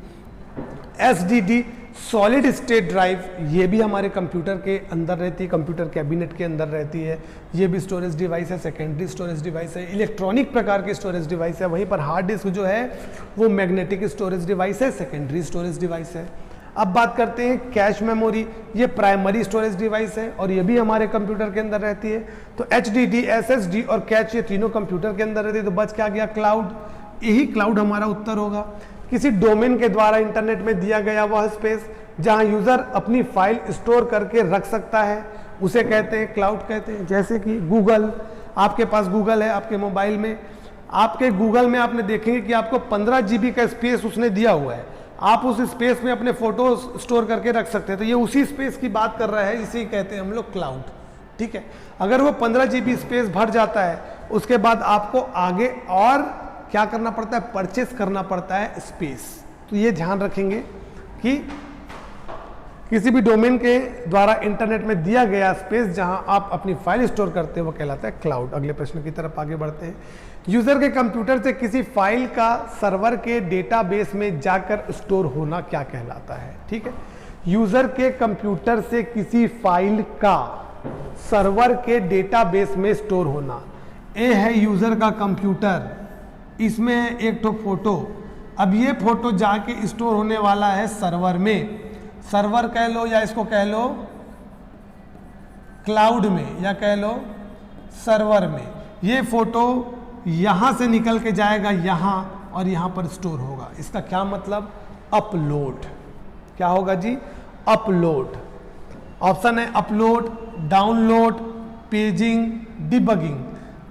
SSD सॉलिड स्टेट ड्राइव, ये भी हमारे कंप्यूटर के अंदर रहती है, कंप्यूटर कैबिनेट के अंदर रहती है। ये भी स्टोरेज डिवाइस है, सेकेंडरी स्टोरेज डिवाइस है, इलेक्ट्रॉनिक प्रकार की स्टोरेज डिवाइस है। वहीं पर हार्ड डिस्क जो है वो मैग्नेटिक स्टोरेज डिवाइस है, सेकेंडरी स्टोरेज डिवाइस है। अब बात करते हैं कैश मेमोरी, ये प्राइमरी स्टोरेज डिवाइस है और ये भी हमारे कंप्यूटर के अंदर रहती है। तो HDD, SSD और कैच ये तीनों कंप्यूटर के अंदर रहती है। तो बच क्या गया? क्लाउड। यही क्लाउड हमारा उत्तर होगा। किसी डोमेन के द्वारा इंटरनेट में दिया गया वह स्पेस जहां यूजर अपनी फाइल स्टोर करके रख सकता है उसे कहते हैं क्लाउड कहते हैं। जैसे कि गूगल, आपके पास गूगल है आपके मोबाइल में, आपके गूगल में आपने देखेंगे कि आपको 15 GB का स्पेस उसने दिया हुआ है। आप उस स्पेस में अपने फोटो स्टोर करके रख सकते हैं। तो ये उसी स्पेस की बात कर रहा है, इसे कहते हैं हम लोग क्लाउड। ठीक है, अगर वो 15 GB स्पेस भर जाता है, उसके बाद आपको आगे और क्या करना पड़ता है? परचेस करना पड़ता है स्पेस। तो ये ध्यान रखेंगे कि किसी भी डोमेन के द्वारा इंटरनेट में दिया गया स्पेस जहां आप अपनी फाइल स्टोर करते हैं वो कहलाता है क्लाउड। अगले प्रश्न की तरफ आगे बढ़ते हैं। यूजर के कंप्यूटर से किसी फाइल का सर्वर के डेटाबेस में जाकर स्टोर होना क्या कहलाता है? ठीक है, यूजर के कंप्यूटर से किसी फाइल का सर्वर के डेटाबेस में स्टोर होना। ए है यूजर का कंप्यूटर, इसमें एक तो फोटो, अब ये फोटो जाके स्टोर होने वाला है सर्वर में। सर्वर कह लो या इसको कह लो क्लाउड में या कह लो सर्वर में। ये फोटो यहां से निकल के जाएगा यहां और यहां पर स्टोर होगा। इसका क्या मतलब? अपलोड। क्या होगा जी? अपलोड। ऑप्शन है अपलोड, डाउनलोड, पेजिंग, डिबगिंग।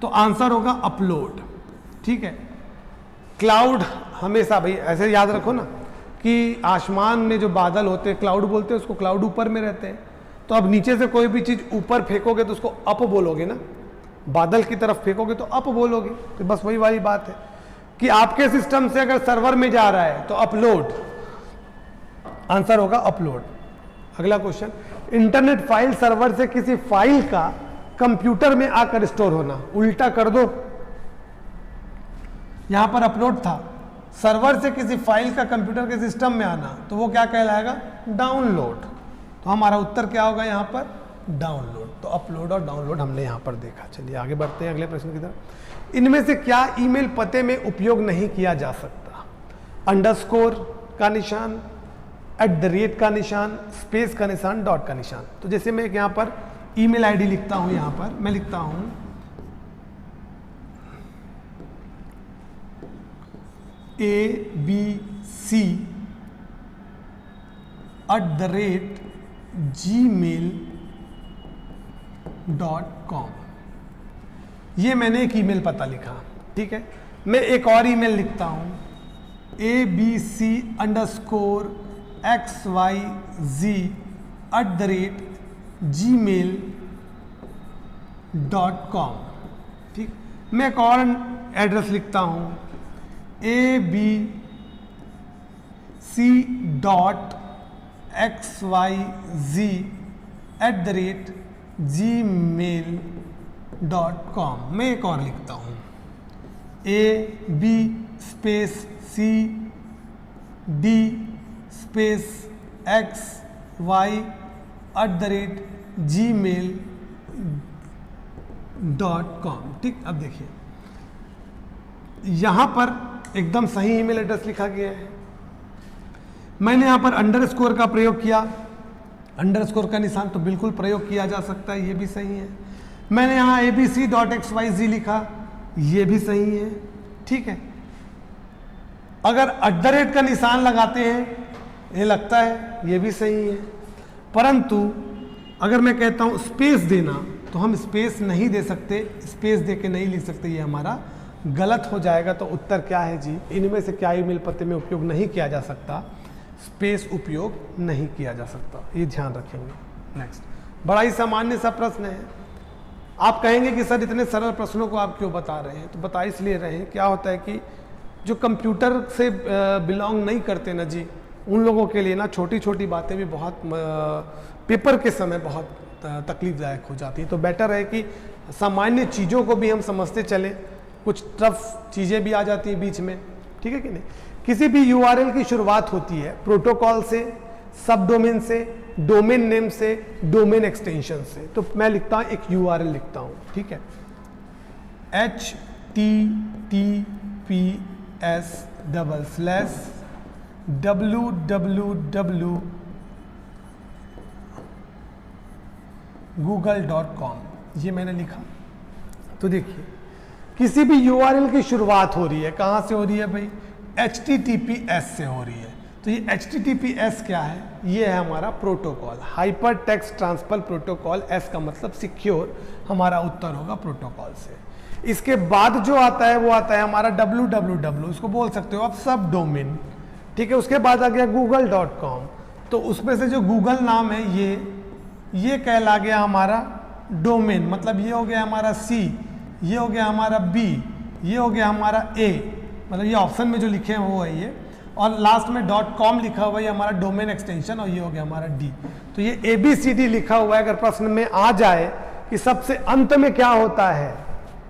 तो आंसर होगा अपलोड। ठीक है, क्लाउड हमेशा भाई ऐसे याद रखो ना कि आसमान में जो बादल होते हैं क्लाउड बोलते हैं उसको, क्लाउड ऊपर में रहते हैं। तो अब नीचे से कोई भी चीज ऊपर फेंकोगे तो उसको अप बोलोगे ना, बादल की तरफ फेंकोगे तो अप बोलोगे। तो बस वही वाली बात है कि आपके सिस्टम से अगर सर्वर में जा रहा है तो अपलोड, आंसर होगा अपलोड। अगला क्वेश्चन, इंटरनेट फाइल सर्वर से किसी फाइल का कंप्यूटर में आकर स्टोर होना। उल्टा कर दो, यहां पर अपलोड था, सर्वर से किसी फाइल का कंप्यूटर के सिस्टम में आना, तो वो क्या कहलाएगा? डाउनलोड। तो हमारा उत्तर क्या होगा यहाँ पर? डाउनलोड। तो अपलोड और डाउनलोड हमने यहाँ पर देखा। चलिए आगे बढ़ते हैं अगले प्रश्न की तरफ। इनमें से क्या ईमेल पते में उपयोग नहीं किया जा सकता? अंडरस्कोर का निशान, @ का निशान, स्पेस का निशान, डॉट का निशान। तो जैसे मैं यहाँ पर ईमेल आईडी लिखता हूँ, यहाँ पर मैं लिखता हूँ abc@gmail.com। ये मैंने एक ईमेल पता लिखा। ठीक है, मैं एक और ईमेल लिखता हूँ abc_xyz@gmail.com। ठीक, मैं एक और एड्रेस लिखता हूँ abc.xyz@gmail.com। मैं एक और लिखता हूँ abcd_xy@gmail.com। ठीक, अब देखिए यहां पर एकदम सही ईमेल एड्रेस लिखा गया है। मैंने यहां पर अंडरस्कोर का प्रयोग किया, अंडरस्कोर का निशान तो बिल्कुल प्रयोग किया जा सकता है, ये भी सही है। मैंने यहां abc.xyz लिखा, ये भी सही है, ठीक है। अगर @ का निशान लगाते हैं, ये लगता है ये भी सही है। परंतु अगर मैं कहता हूं स्पेस देना, तो हम स्पेस नहीं दे सकते, स्पेस दे के नहीं लिख सकते, ये हमारा गलत हो जाएगा। तो उत्तर क्या है जी, इनमें से क्या ईमेल पते में उपयोग नहीं किया जा सकता, स्पेस उपयोग नहीं किया जा सकता, ये ध्यान रखेंगे। नेक्स्ट, बड़ा ही सामान्य सा प्रश्न है। आप कहेंगे कि सर इतने सरल प्रश्नों को आप क्यों बता रहे हैं, तो बता इसलिए रहे हैं, क्या होता है कि जो कंप्यूटर से बिलोंग नहीं करते ना जी, उन लोगों के लिए ना छोटी छोटी बातें भी बहुत पेपर के समय बहुत तकलीफदायक हो जाती है। तो बेटर है कि सामान्य चीज़ों को भी हम समझते चलें, कुछ टफ चीज़ें भी आ जाती हैं बीच में, ठीक है कि नहीं। किसी भी URL की शुरुआत होती है प्रोटोकॉल से, सब डोमेन से, डोमेन नेम से, डोमेन एक्सटेंशन से। तो मैं लिखता हूँ एक URL लिखता हूँ, ठीक है, https://www.google.com, ये मैंने लिखा। तो देखिए किसी भी URL की शुरुआत हो रही है, कहाँ से हो रही है भाई, HTTPS से हो रही है। तो ये HTTPS क्या है, ये है हमारा protocol, hyper text transfer protocol. S का मतलब सिक्योर, हमारा उत्तर होगा प्रोटोकॉल से। इसके बाद जो आता है वो आता है हमारा www, उसको बोल सकते हो आप सब डोमेन, ठीक है। उसके बाद आ गया google.com, तो उसमें से जो गूगल नाम है ये कहला गया हमारा डोमेन, मतलब ये हो गया हमारा C, ये हो गया हमारा B, ये हो गया हमारा A, मतलब ये ऑप्शन में जो लिखे हैं वो है ये, और लास्ट में .com लिखा हुआ है, ये हमारा डोमेन एक्सटेंशन, और ये हो गया हमारा D। तो ये ABCD लिखा हुआ है। अगर प्रश्न में आ जाए कि सबसे अंत में क्या होता है,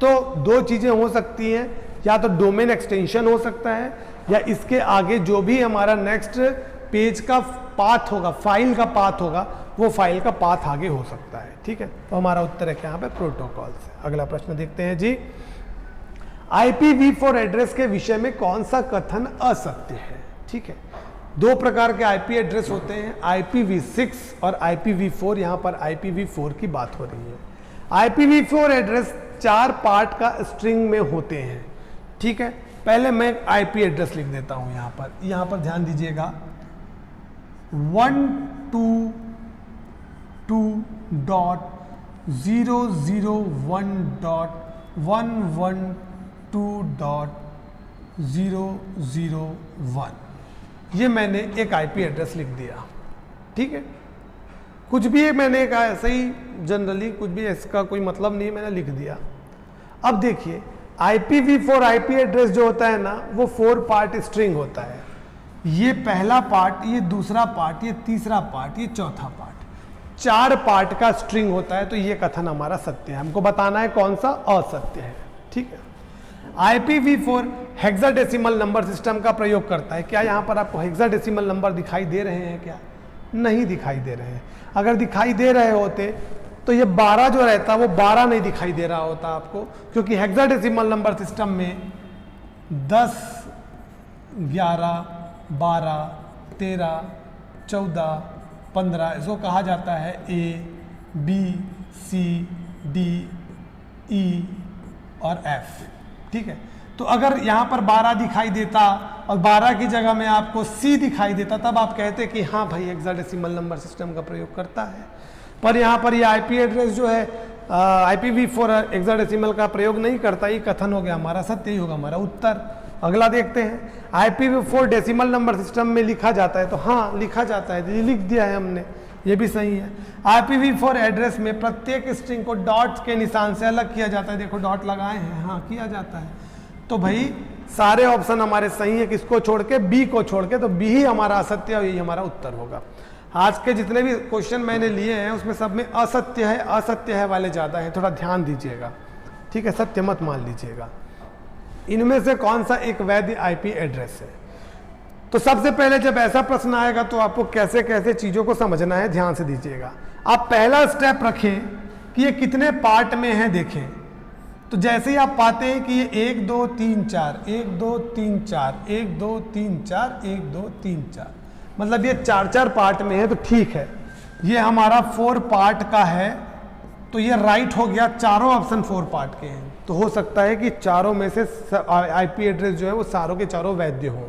तो दो चीजें हो सकती हैं, या तो डोमेन एक्सटेंशन हो सकता है, या इसके आगे जो भी हमारा नेक्स्ट पेज का पाथ होगा, फाइल का पाथ होगा, वो फाइल का पाथ आगे हो सकता है, ठीक है। तो हमारा उत्तर है क्या यहाँ पे, प्रोटोकॉल से। अगला प्रश्न देखते हैं जी, IPv4 एड्रेस के विषय में कौन सा कथन असत्य है, ठीक है। दो प्रकार के IP एड्रेस होते हैं, IPv6 और IPv4। यहाँ पर IPv4 की बात हो रही है। IPv4 एड्रेस 4 पार्ट का स्ट्रिंग में होते हैं, ठीक है। पहले मैं IP एड्रेस लिख देता हूं यहाँ पर ध्यान दीजिएगा, 192.112.112.001, ये मैंने एक IP एड्रेस लिख दिया, ठीक है। कुछ भी मैंने एक ऐसे ही जनरली कुछ भी इसका कोई मतलब नहीं, मैंने लिख दिया। अब देखिए IPv4 IP एड्रेस जो होता है ना, वो 4 पार्ट स्ट्रिंग होता है। ये पहला पार्ट, ये दूसरा पार्ट, ये तीसरा पार्ट, ये चौथा पार्ट, 4 पार्ट का स्ट्रिंग होता है। तो ये कथन हमारा सत्य है, हमको बताना है कौन सा असत्य है, ठीक है। IPv4 हेक्साडेसिमल नंबर सिस्टम का प्रयोग करता है। क्या यहाँ पर आपको हेक्साडेसिमल नंबर दिखाई दे रहे हैं क्या? नहीं दिखाई दे रहे हैं। अगर दिखाई दे रहे होते तो ये 12 जो रहता वो 12 नहीं दिखाई दे रहा होता आपको, क्योंकि हेक्साडेसिमल नंबर सिस्टम में 10, 11, 12, 13, 14, 15 इसको कहा जाता है A, B, C, D, E और F, ठीक है। तो अगर यहाँ पर 12 दिखाई देता और 12 की जगह में आपको C दिखाई देता, तब आप कहते कि हाँ भाई हेक्साडेसिमल नंबर सिस्टम का प्रयोग करता है। पर यहाँ पर ये IP एड्रेस जो है IPv4 हेक्साडेसिमल का प्रयोग नहीं करता, ये कथन हो गया हमारा सत्य, ही होगा हमारा उत्तर। अगला देखते हैं, IPv4 डेसिमल नंबर सिस्टम में लिखा जाता है। तो हाँ लिखा जाता है, लिख दिया है हमने, ये भी सही है। IPv4 एड्रेस में प्रत्येक स्ट्रिंग को डॉट के निशान से अलग किया जाता है। देखो डॉट लगाए हैं, हाँ किया जाता है। तो भाई सारे ऑप्शन हमारे सही है, किसको छोड़ के? बी को छोड़ के। तो बी ही हमारा असत्य है और यही हमारा उत्तर होगा। आज के जितने भी क्वेश्चन मैंने लिए हैं उसमें सब में असत्य है वाले ज़्यादा हैं, थोड़ा ध्यान दीजिएगा, ठीक है। सत्य मत मान लीजिएगा। इनमें से कौन सा एक वैध IP एड्रेस है? तो सबसे पहले जब ऐसा प्रश्न आएगा तो आपको कैसे कैसे चीज़ों को समझना है, ध्यान से दीजिएगा। आप पहला स्टेप रखें कि ये कितने पार्ट में है, देखें। तो जैसे ही आप पाते हैं कि ये 1 2 3 4 1 2 3 4 1 2 3 4 1 2 3 4, मतलब ये 4 पार्ट में है, तो ठीक है। ये हमारा 4 पार्ट का है, तो ये राइट हो गया, चारों ऑप्शन 4 पार्ट के हैं। तो हो सकता है कि चारों में से आईपी एड्रेस जो है वो चारों के चारों वैध हों।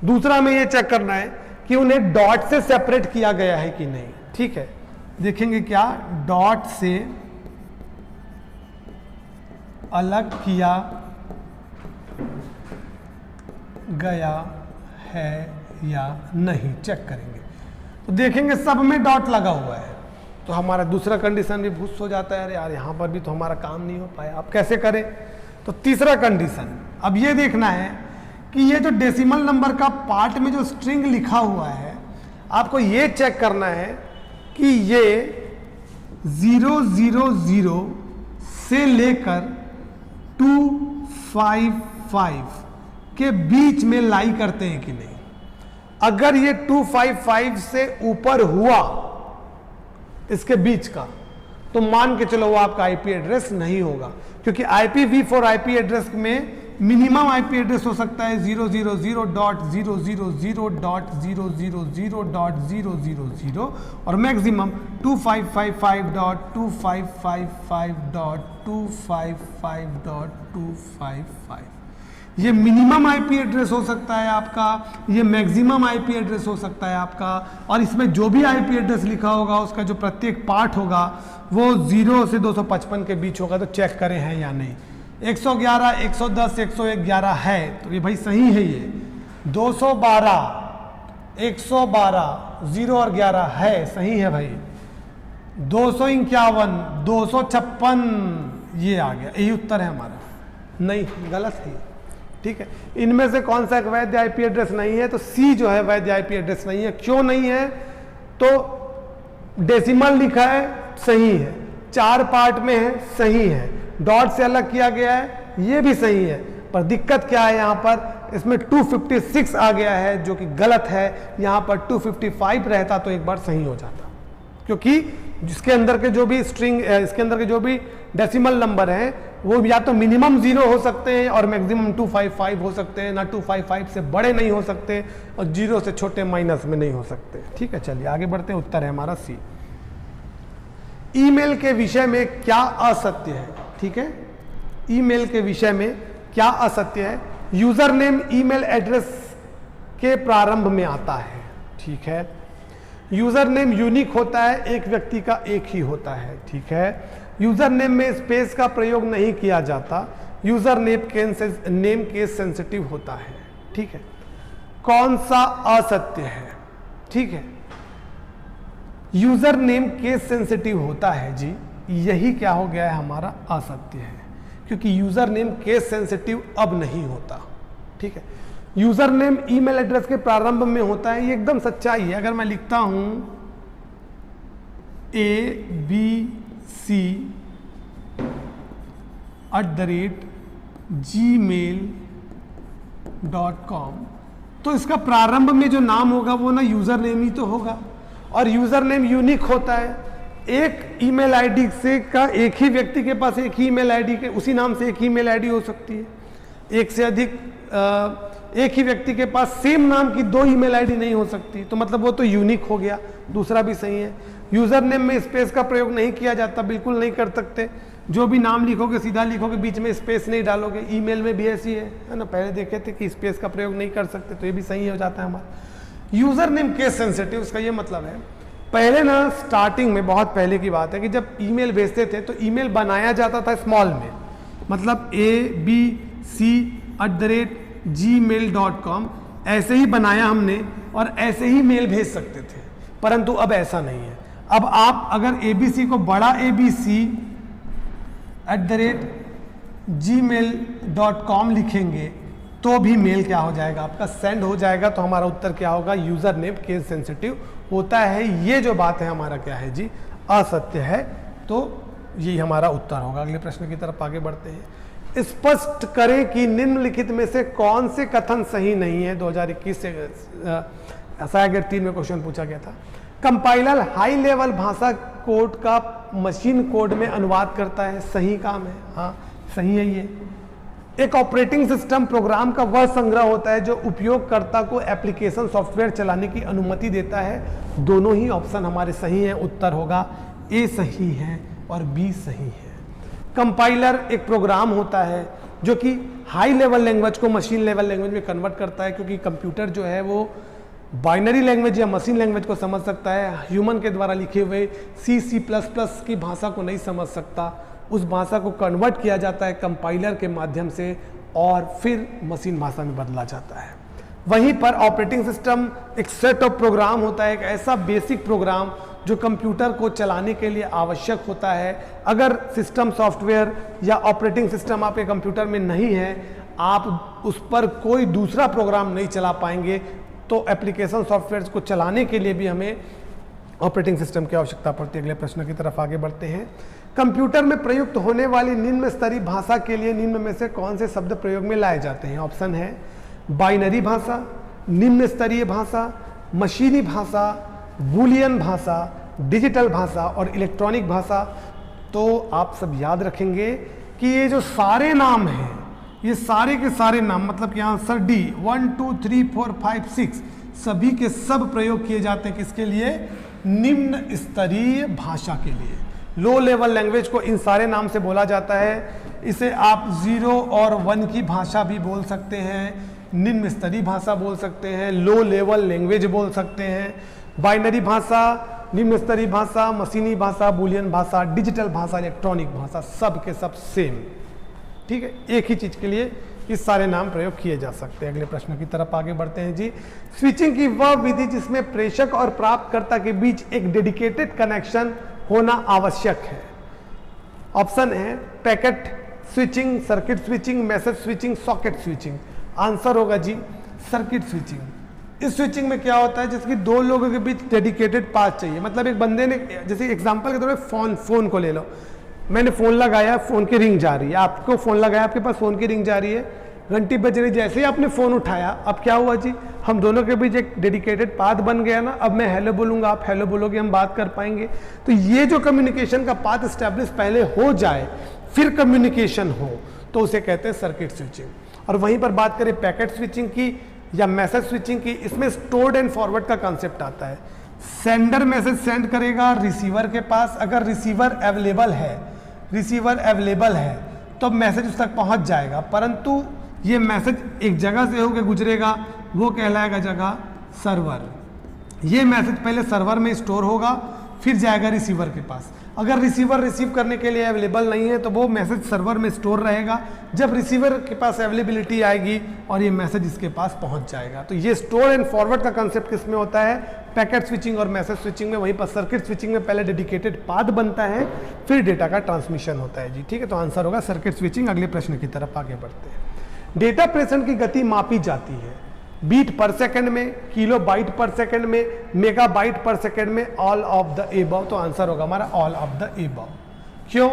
दूसरा हमें ये चेक करना है कि उन्हें डॉट से सेपरेट किया गया है कि नहीं। ठीक है, देखेंगे क्या डॉट से अलग किया गया है या नहीं, चेक करेंगे। तो देखेंगे सब में डॉट लगा हुआ है, तो हमारा दूसरा कंडीशन भी भूस हो जाता है, अरे यार यहाँ पर भी तो हमारा काम नहीं हो पाया, अब कैसे करें। तो तीसरा कंडीशन, अब ये देखना है कि ये जो डेसिमल नंबर का पार्ट में जो स्ट्रिंग लिखा हुआ है, आपको ये चेक करना है कि ये 000 से लेकर 255 के बीच में लाई करते हैं कि नहीं। अगर ये 255 से ऊपर हुआ इसके बीच का, तो मान के चलो वो आपका आईपी एड्रेस नहीं होगा, क्योंकि IPv4 आईपी एड्रेस में मिनिमम आईपी एड्रेस हो सकता है 000.000.000.000 और मैक्सिमम 2555.255.255.255। ये मिनिमम आईपी एड्रेस हो सकता है आपका, ये मैक्सिमम आईपी एड्रेस हो सकता है आपका, और इसमें जो भी आईपी एड्रेस लिखा होगा उसका जो प्रत्येक पार्ट होगा वो 0 से 255 के बीच होगा। तो चेक करें हैं या नहीं। 111, 110, 111 है तो ये भाई सही है। ये 212, 112, 0 और 11 है, सही है भाई। 251, 256 ये आ गया, यही उत्तर है हमारा। नहीं, गलत है। ठीक है, इनमें से कौन सा एक वैध आईपी एड्रेस नहीं है? तो सी जो है वैध आईपी एड्रेस नहीं है। क्यों नहीं है? तो डेसिमल लिखा है, सही है। 4 पार्ट में है, सही है। डॉट से अलग किया गया है, ये भी सही है। पर दिक्कत क्या है यहाँ पर, इसमें 256 आ गया है जो कि गलत है। यहाँ पर 255 रहता तो एक बार सही हो जाता, क्योंकि जिसके अंदर के जो भी स्ट्रिंग, इसके अंदर के जो भी डेसिमल नंबर हैं वो या तो मिनिमम 0 हो सकते हैं और मैक्सिमम 255 हो सकते हैं, ना 255 से बड़े नहीं हो सकते और 0 से छोटे माइनस में नहीं हो सकते। ठीक है, चलिए आगे बढ़ते हैं। उत्तर है हमारा सी। ईमेल के विषय में क्या असत्य है? ठीक है, ईमेल के विषय में क्या असत्य है? यूजर नेम ईमेल एड्रेस के प्रारंभ में आता है। ठीक है, यूजर नेम यूनिक होता है, एक व्यक्ति का एक ही होता है। ठीक है, यूजर नेम में स्पेस का प्रयोग नहीं किया जाता। यूजर नेम केस सेंसिटिव होता है। ठीक है, कौन सा असत्य है? ठीक है, यूजर नेम केस सेंसिटिव होता है जी, यही क्या हो गया है हमारा असत्य है, क्योंकि यूजर नेम केस सेंसिटिव अब नहीं होता। ठीक है, यूजर नेम ईमेल एड्रेस के प्रारंभ में होता है, ये एकदम सच्चाई है। अगर मैं लिखता हूं abc@gmail.com, तो इसका प्रारंभ में जो नाम होगा वो ना यूजर नेम ही तो होगा, और यूजर नेम यूनिक होता है। एक ईमेल आईडी से का एक ही व्यक्ति के पास एक ही ईमेल आईडी के उसी नाम से एक ही ईमेल आईडी हो सकती है। एक से अधिक एक ही व्यक्ति के पास सेम नाम की 2 ईमेल आईडी नहीं हो सकती, तो मतलब वो तो यूनिक हो गया। दूसरा भी सही है। यूजर नेम में स्पेस का प्रयोग नहीं किया जाता, बिल्कुल नहीं कर सकते। जो भी नाम लिखोगे सीधा लिखोगे, बीच में स्पेस नहीं डालोगे। ईमेल में भी ऐसी है ना, पहले देखे थे कि स्पेस का प्रयोग नहीं कर सकते, तो ये भी सही हो जाता है हमारा। यूजर नेम केस सेंसिटिव, उसका ये मतलब है, पहले ना स्टार्टिंग में, बहुत पहले की बात है कि जब ईमेल भेजते थे तो ईमेल बनाया जाता था स्मॉल में, मतलब abc@gmail.com ऐसे ही बनाया हमने और ऐसे ही मेल भेज सकते थे। परंतु अब ऐसा नहीं है। अब आप अगर ABC को बड़ा abc@gmail.com लिखेंगे तो भी मेल क्या हो जाएगा आपका, सेंड हो जाएगा। तो हमारा उत्तर क्या होगा, यूजर नेम केस सेंसिटिव होता है। ये जो बात है हमारा क्या है जी, असत्य है। तो यही हमारा उत्तर होगा। अगले प्रश्न की तरफ आगे बढ़ते हैं। स्पष्ट करें कि निम्नलिखित में से कौन से कथन सही नहीं है। 2021 से असाइनमेंट 3 में क्वेश्चन पूछा गया था। कंपाइलर हाई लेवल भाषा कोड का मशीन कोड में अनुवाद करता है, सही काम है, हाँ सही है ये। एक ऑपरेटिंग सिस्टम प्रोग्राम का वह संग्रह होता है जो उपयोगकर्ता को एप्लीकेशन सॉफ्टवेयर चलाने की अनुमति देता है। दोनों ही ऑप्शन हमारे सही हैं। उत्तर होगा ए सही है और बी सही है। कंपाइलर एक प्रोग्राम होता है जो कि हाई लेवल लैंग्वेज को मशीन लेवल लैंग्वेज में कन्वर्ट करता है, क्योंकि कंप्यूटर जो है वो बाइनरी लैंग्वेज या मशीन लैंग्वेज को समझ सकता है, ह्यूमन के द्वारा लिखे हुए C++ की भाषा को नहीं समझ सकता। उस भाषा को कन्वर्ट किया जाता है कंपाइलर के माध्यम से और फिर मशीन भाषा में बदला जाता है। वहीं पर ऑपरेटिंग सिस्टम एक सेट ऑफ प्रोग्राम होता है, एक ऐसा बेसिक प्रोग्राम जो कंप्यूटर को चलाने के लिए आवश्यक होता है। अगर सिस्टम सॉफ्टवेयर या ऑपरेटिंग सिस्टम आपके कंप्यूटर में नहीं है, आप उस पर कोई दूसरा प्रोग्राम नहीं चला पाएंगे। तो एप्लीकेशन सॉफ्टवेयर को चलाने के लिए भी हमें ऑपरेटिंग सिस्टम की आवश्यकता पड़ती है। अगले प्रश्न की तरफ आगे बढ़ते हैं। कंप्यूटर में प्रयुक्त होने वाली निम्न स्तरीय भाषा के लिए निम्न में से कौन से शब्द प्रयोग में लाए जाते हैं? ऑप्शन है बाइनरी भाषा, निम्न स्तरीय भाषा, मशीनी भाषा, बूलियन भाषा, डिजिटल भाषा और इलेक्ट्रॉनिक भाषा। तो आप सब याद रखेंगे कि ये जो सारे नाम हैं, ये सारे के सारे नाम, मतलब कि आंसर डी 1 2 3 4 5 6 सभी के सब प्रयोग किए जाते हैं किसके लिए? निम्न स्तरीय भाषा के लिए। लो लेवल लैंग्वेज को इन सारे नाम से बोला जाता है। इसे आप 0 और 1 की भाषा भी बोल सकते हैं, निम्न स्तरीय भाषा बोल सकते हैं, लो लेवल लैंग्वेज बोल सकते हैं। बाइनरी भाषा, निम्न स्तरीय भाषा, मशीनी भाषा, बूलियन भाषा, डिजिटल भाषा, इलेक्ट्रॉनिक भाषा, सब के सब सेम। ठीक है, एक ही चीज के लिए इस सारे नाम प्रयोग किए जा सकते हैं। अगले प्रश्न की तरफ आगे बढ़ते हैं जी। स्विचिंग की वह विधि जिसमें प्रेषक और प्राप्तकर्ता के बीच एक डेडिकेटेड कनेक्शन होना आवश्यक है। ऑप्शन है packet switching, circuit switching, message switching, socket switching. Answer होगा जी सर्किट स्विचिंग। इस स्विचिंग में क्या होता है, जैसे कि दो लोगों के बीच डेडिकेटेड पाथ चाहिए। मतलब एक बंदे ने, जैसे एग्जांपल के तौर पे फोन को ले लो, मैंने फ़ोन लगाया, फ़ोन की रिंग जा रही है, आपको फ़ोन लगाया, आपके पास फ़ोन की रिंग जा रही है, घंटी बज रही, जैसे ही आपने फ़ोन उठाया, अब क्या हुआ जी, हम दोनों के बीच एक डेडिकेटेड पाथ बन गया ना। अब मैं हेलो बोलूँगा, आप हेलो बोलोगे, हम बात कर पाएंगे। तो ये जो कम्युनिकेशन का पाथ इस्टेब्लिश पहले हो जाए फिर कम्युनिकेशन हो, तो उसे कहते हैं सर्किट स्विचिंग। और वहीं पर बात करें पैकेट स्विचिंग की या मैसेज स्विचिंग की, इसमें स्टोर्ड एंड फॉरवर्ड का कंसेप्ट आता है। सेंडर मैसेज सेंड करेगा रिसीवर के पास, अगर रिसीवर अवेलेबल है तो मैसेज उस तक पहुंच जाएगा, परंतु ये मैसेज एक जगह से होकर गुजरेगा, वो कहलाएगा जगह सर्वर। ये मैसेज पहले सर्वर में स्टोर होगा, फिर जाएगा रिसीवर के पास। अगर रिसीवर रिसीव करने के लिए अवेलेबल नहीं है तो वो मैसेज सर्वर में स्टोर रहेगा। जब रिसीवर के पास अवेलेबिलिटी आएगी और ये मैसेज इसके पास पहुंच जाएगा। तो ये स्टोर एंड फॉरवर्ड का कंसेप्ट किस में होता है? पैकेट स्विचिंग और मैसेज स्विचिंग में। वहीं पर सर्किट स्विचिंग में पहले डेडिकेटेड पाथ बनता है, फिर डेटा का ट्रांसमिशन होता है जी। ठीक है, तो आंसर होगा सर्किट स्विचिंग। अगले प्रश्न की तरफ आगे बढ़ते हैं। डेटा प्रेषण की गति मापी जाती है बीट पर सेकंड में, किलो बाइट पर सेकंड में, मेगा बाइट पर सेकंड में, ऑल ऑफ द एबव। तो आंसर होगा हमारा ऑल ऑफ द एबव। क्यों?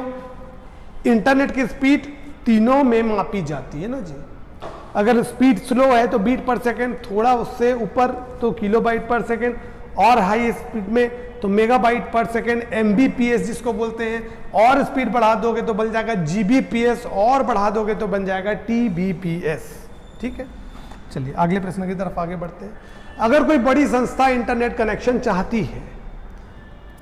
इंटरनेट की स्पीड तीनों में मापी जाती है ना जी। अगर स्पीड स्लो है तो बीट पर सेकंड, थोड़ा उससे ऊपर तो किलो बाइट पर सेकंड, और हाई स्पीड में तो मेगा बाइट पर सेकंड, एमबीपीएस जिसको बोलते हैं। और स्पीड बढ़ा दोगे तो बन जाएगा जीबीपीएस, और बढ़ा दोगे तो बन जाएगा टीबीपीएस। ठीक है, चलिए अगले प्रश्न की तरफ आगे बढ़ते हैं। अगर कोई बड़ी संस्था इंटरनेट कनेक्शन चाहती है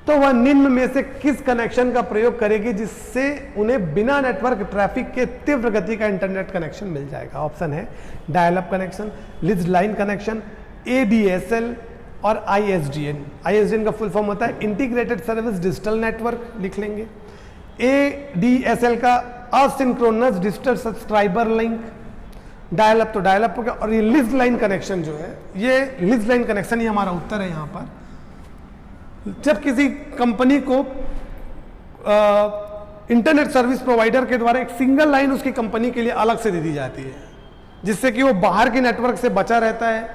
तो वह निम्न में से किस कनेक्शन का प्रयोग करेगी जिससे उन्हें बिना नेटवर्क ट्रैफिक के तीव्र गति का इंटरनेट कनेक्शन मिल जाएगा? ऑप्शन है dial up connection, lease line connection, ADSL और आईएसडीएन। आईएसडीएन का फुल फॉर्म होता है इंटीग्रेटेड सर्विस डिजिटल नेटवर्क, लिख लेंगे। एडीएसएल का asynchronous digital subscriber link. Dial up तो डायल अप हो गया। और ये लिज लाइन कनेक्शन जो है, ये लिज लाइन कनेक्शन ही हमारा उत्तर है यहाँ पर। जब किसी कंपनी को इंटरनेट सर्विस प्रोवाइडर के द्वारा एक सिंगल लाइन उसकी कंपनी के लिए अलग से दे दी जाती है, जिससे कि वो बाहर के नेटवर्क से बचा रहता है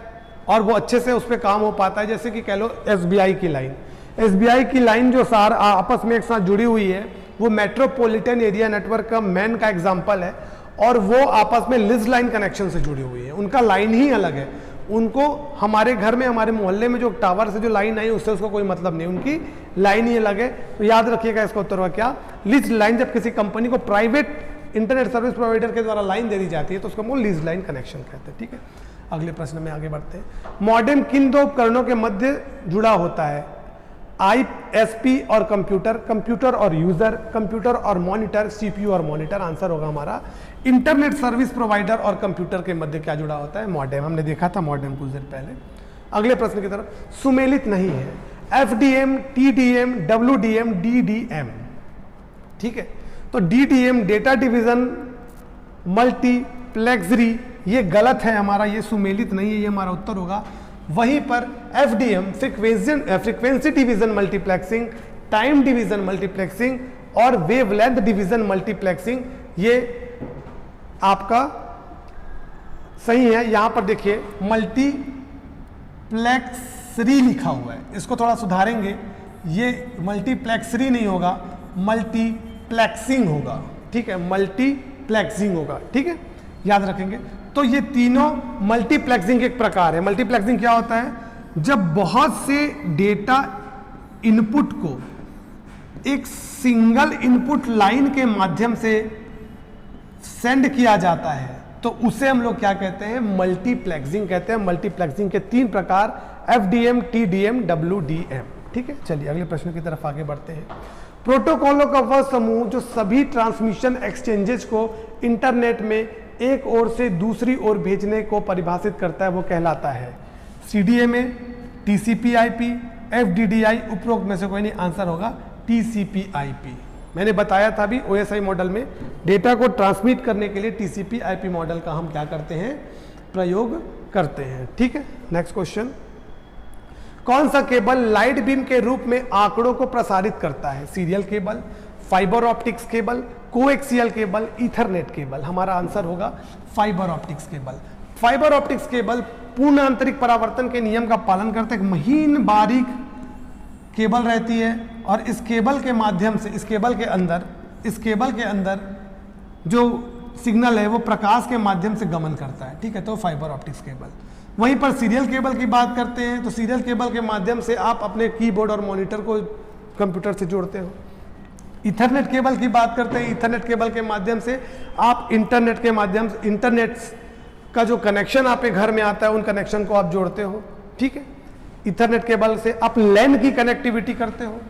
और वो अच्छे से उस पर काम हो पाता है। जैसे कि कह लो एसबीआई की लाइन, एसबीआई की लाइन जो सार आपस में एक साथ जुड़ी हुई है, वो मेट्रोपॉलिटन एरिया नेटवर्क का मैन का एग्जाम्पल है, और वो आपस में लिज लाइन कनेक्शन से जुड़ी हुई है। उनका लाइन ही अलग है। उनको हमारे घर में, हमारे मोहल्ले में जो टावर से जो लाइन आई उससे उसको कोई मतलब नहीं, उनकी लाइन ही अलग है। तो याद रखिएगा इसका उत्तर हुआ क्या? Lease line. जब किसी कंपनी को प्राइवेट इंटरनेट सर्विस प्रोवाइडर के द्वारा लाइन दे दी जाती है तो उसको हम लिज लाइन कनेक्शन कहते हैं। ठीक है, अगले प्रश्न में आगे बढ़ते हैं। मॉडेम किन दो उपकरणों के मध्य जुड़ा होता है? ISP और कंप्यूटर, कंप्यूटर और यूजर, कंप्यूटर और मॉनिटर, CPU और मॉनिटर। आंसर होगा हमारा इंटरनेट सर्विस प्रोवाइडर और कंप्यूटर के मध्य क्या जुड़ा होता है? मॉडेम। हमने देखा था मॉडेम कुछ देर पहले। अगले प्रश्न की तरफ, सुमेलित नहीं है, FDM, TDM, WDM, DDM। ठीक है, तो DDM डेटा डिवीजन मल्टीप्लेक्सरी, ये गलत है हमारा, ये सुमेलित नहीं है, ये हमारा उत्तर होगा। वहीं पर FDM frequency division multiplexing, time division multiplexing और वेवलेंथ डिवीजन मल्टीप्लेक्सिंग, ये आपका सही है। यहां पर देखिए मल्टीप्लेक्सरी लिखा हुआ है, इसको थोड़ा सुधारेंगे, ये मल्टीप्लेक्सरी नहीं होगा, मल्टीप्लेक्सिंग होगा। ठीक है, मल्टीप्लेक्सिंग होगा। ठीक है, याद रखेंगे। तो ये तीनों मल्टीप्लेक्सिंग एक प्रकार है। मल्टीप्लेक्सिंग क्या होता है? जब बहुत से डेटा इनपुट को एक सिंगल इनपुट लाइन के माध्यम से सेंड किया जाता है तो उसे हम लोग क्या कहते हैं? मल्टीप्लेक्सिंग कहते हैं। मल्टीप्लेक्सिंग के तीन प्रकार, FDM, TDM, WDM। ठीक है, चलिए अगले प्रश्न की तरफ आगे बढ़ते हैं। प्रोटोकॉलों का वह समूह जो सभी ट्रांसमिशन एक्सचेंजेस को इंटरनेट में एक ओर से दूसरी ओर भेजने को परिभाषित करता है, वो कहलाता है CDMA, TCP/IP, FDDI, उपरोक्त में से कोई नहीं। आंसर होगा TCP/IP। मैंने बताया था भी OSI मॉडल में डेटा को ट्रांसमिट करने के लिए TCP/IP मॉडल का हम क्या करते हैं? प्रयोग करते हैं। ठीक है, नेक्स्ट क्वेश्चन, कौन सा केबल लाइट बीम के रूप में आंकड़ों को प्रसारित करता है? Serial cable, fibre optics cable, coaxial cable, Ethernet cable. हमारा आंसर होगा fibre optics cable. Fibre optics cable पूर्ण आंतरिक परावर्तन के नियम का पालन करते हैं। महीन बारीक केबल रहती है और इस केबल के माध्यम से, इस केबल के अंदर जो सिग्नल है वो प्रकाश के माध्यम से गमन करता है। ठीक है, तो फाइबर ऑप्टिक्स केबल। वहीं पर सीरियल केबल की बात करते हैं तो सीरियल केबल के माध्यम से आप अपने कीबोर्ड और मॉनिटर को कंप्यूटर से जोड़ते हो। ईथरनेट केबल की बात करते हैं, ईथरनेट केबल के माध्यम से आप इंटरनेट के माध्यम से, इंटरनेट का जो कनेक्शन आपके घर में आता है उन कनेक्शन को आप जोड़ते हो। ठीक है, ईथरनेट केबल से आप लैन की कनेक्टिविटी करते हो,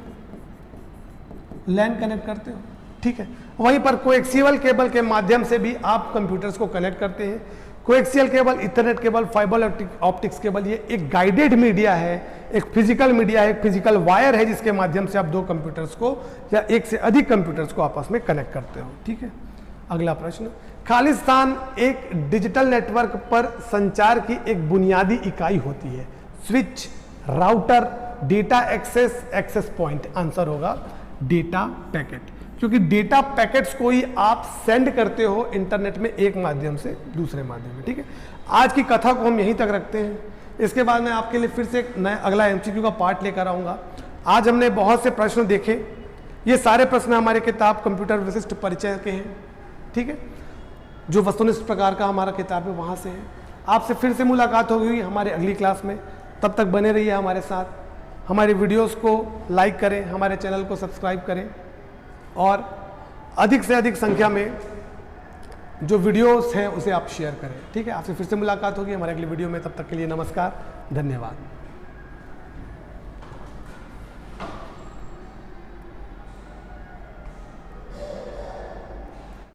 लैन कनेक्ट करते हो। ठीक है, वहीं पर कोएक्सियल केबल के माध्यम से भी आप कंप्यूटर्स को कनेक्ट करते हैं। Coaxial cable, Ethernet cable, fibre optics cable, ये एक गाइडेड मीडिया है, एक फिजिकल मीडिया है, एक फिजिकल वायर है जिसके माध्यम से आप दो कंप्यूटर्स को या एक से अधिक कंप्यूटर्स को आपस में कनेक्ट करते हो। ठीक है, अगला प्रश्न, खालिस्तान एक डिजिटल नेटवर्क पर संचार की एक बुनियादी इकाई होती है। Switch, router, data access point. Answer होगा डेटा पैकेट, क्योंकि डेटा पैकेट्स को ही आप सेंड करते हो इंटरनेट में एक माध्यम से दूसरे माध्यम में। ठीक है, आज की कथा को हम यहीं तक रखते हैं। इसके बाद मैं आपके लिए फिर से एक नया अगला MCQ का पार्ट लेकर आऊँगा। आज हमने बहुत से प्रश्न देखे, ये सारे प्रश्न हमारे किताब कंप्यूटर विशिष्ट परिचय के हैं। ठीक है, जो वस्तुनिष्ठ प्रकार का हमारा किताब है वहाँ से है। आपसे फिर से मुलाकात होगी हमारे अगली क्लास में। तब तक बने रहिए हमारे साथ, हमारे वीडियोस को लाइक करें, हमारे चैनल को सब्सक्राइब करें और अधिक से अधिक संख्या में जो वीडियोस हैं उसे आप शेयर करें। ठीक है, आपसे फिर से मुलाकात होगी हमारे अगली वीडियो में। तब तक के लिए नमस्कार, धन्यवाद।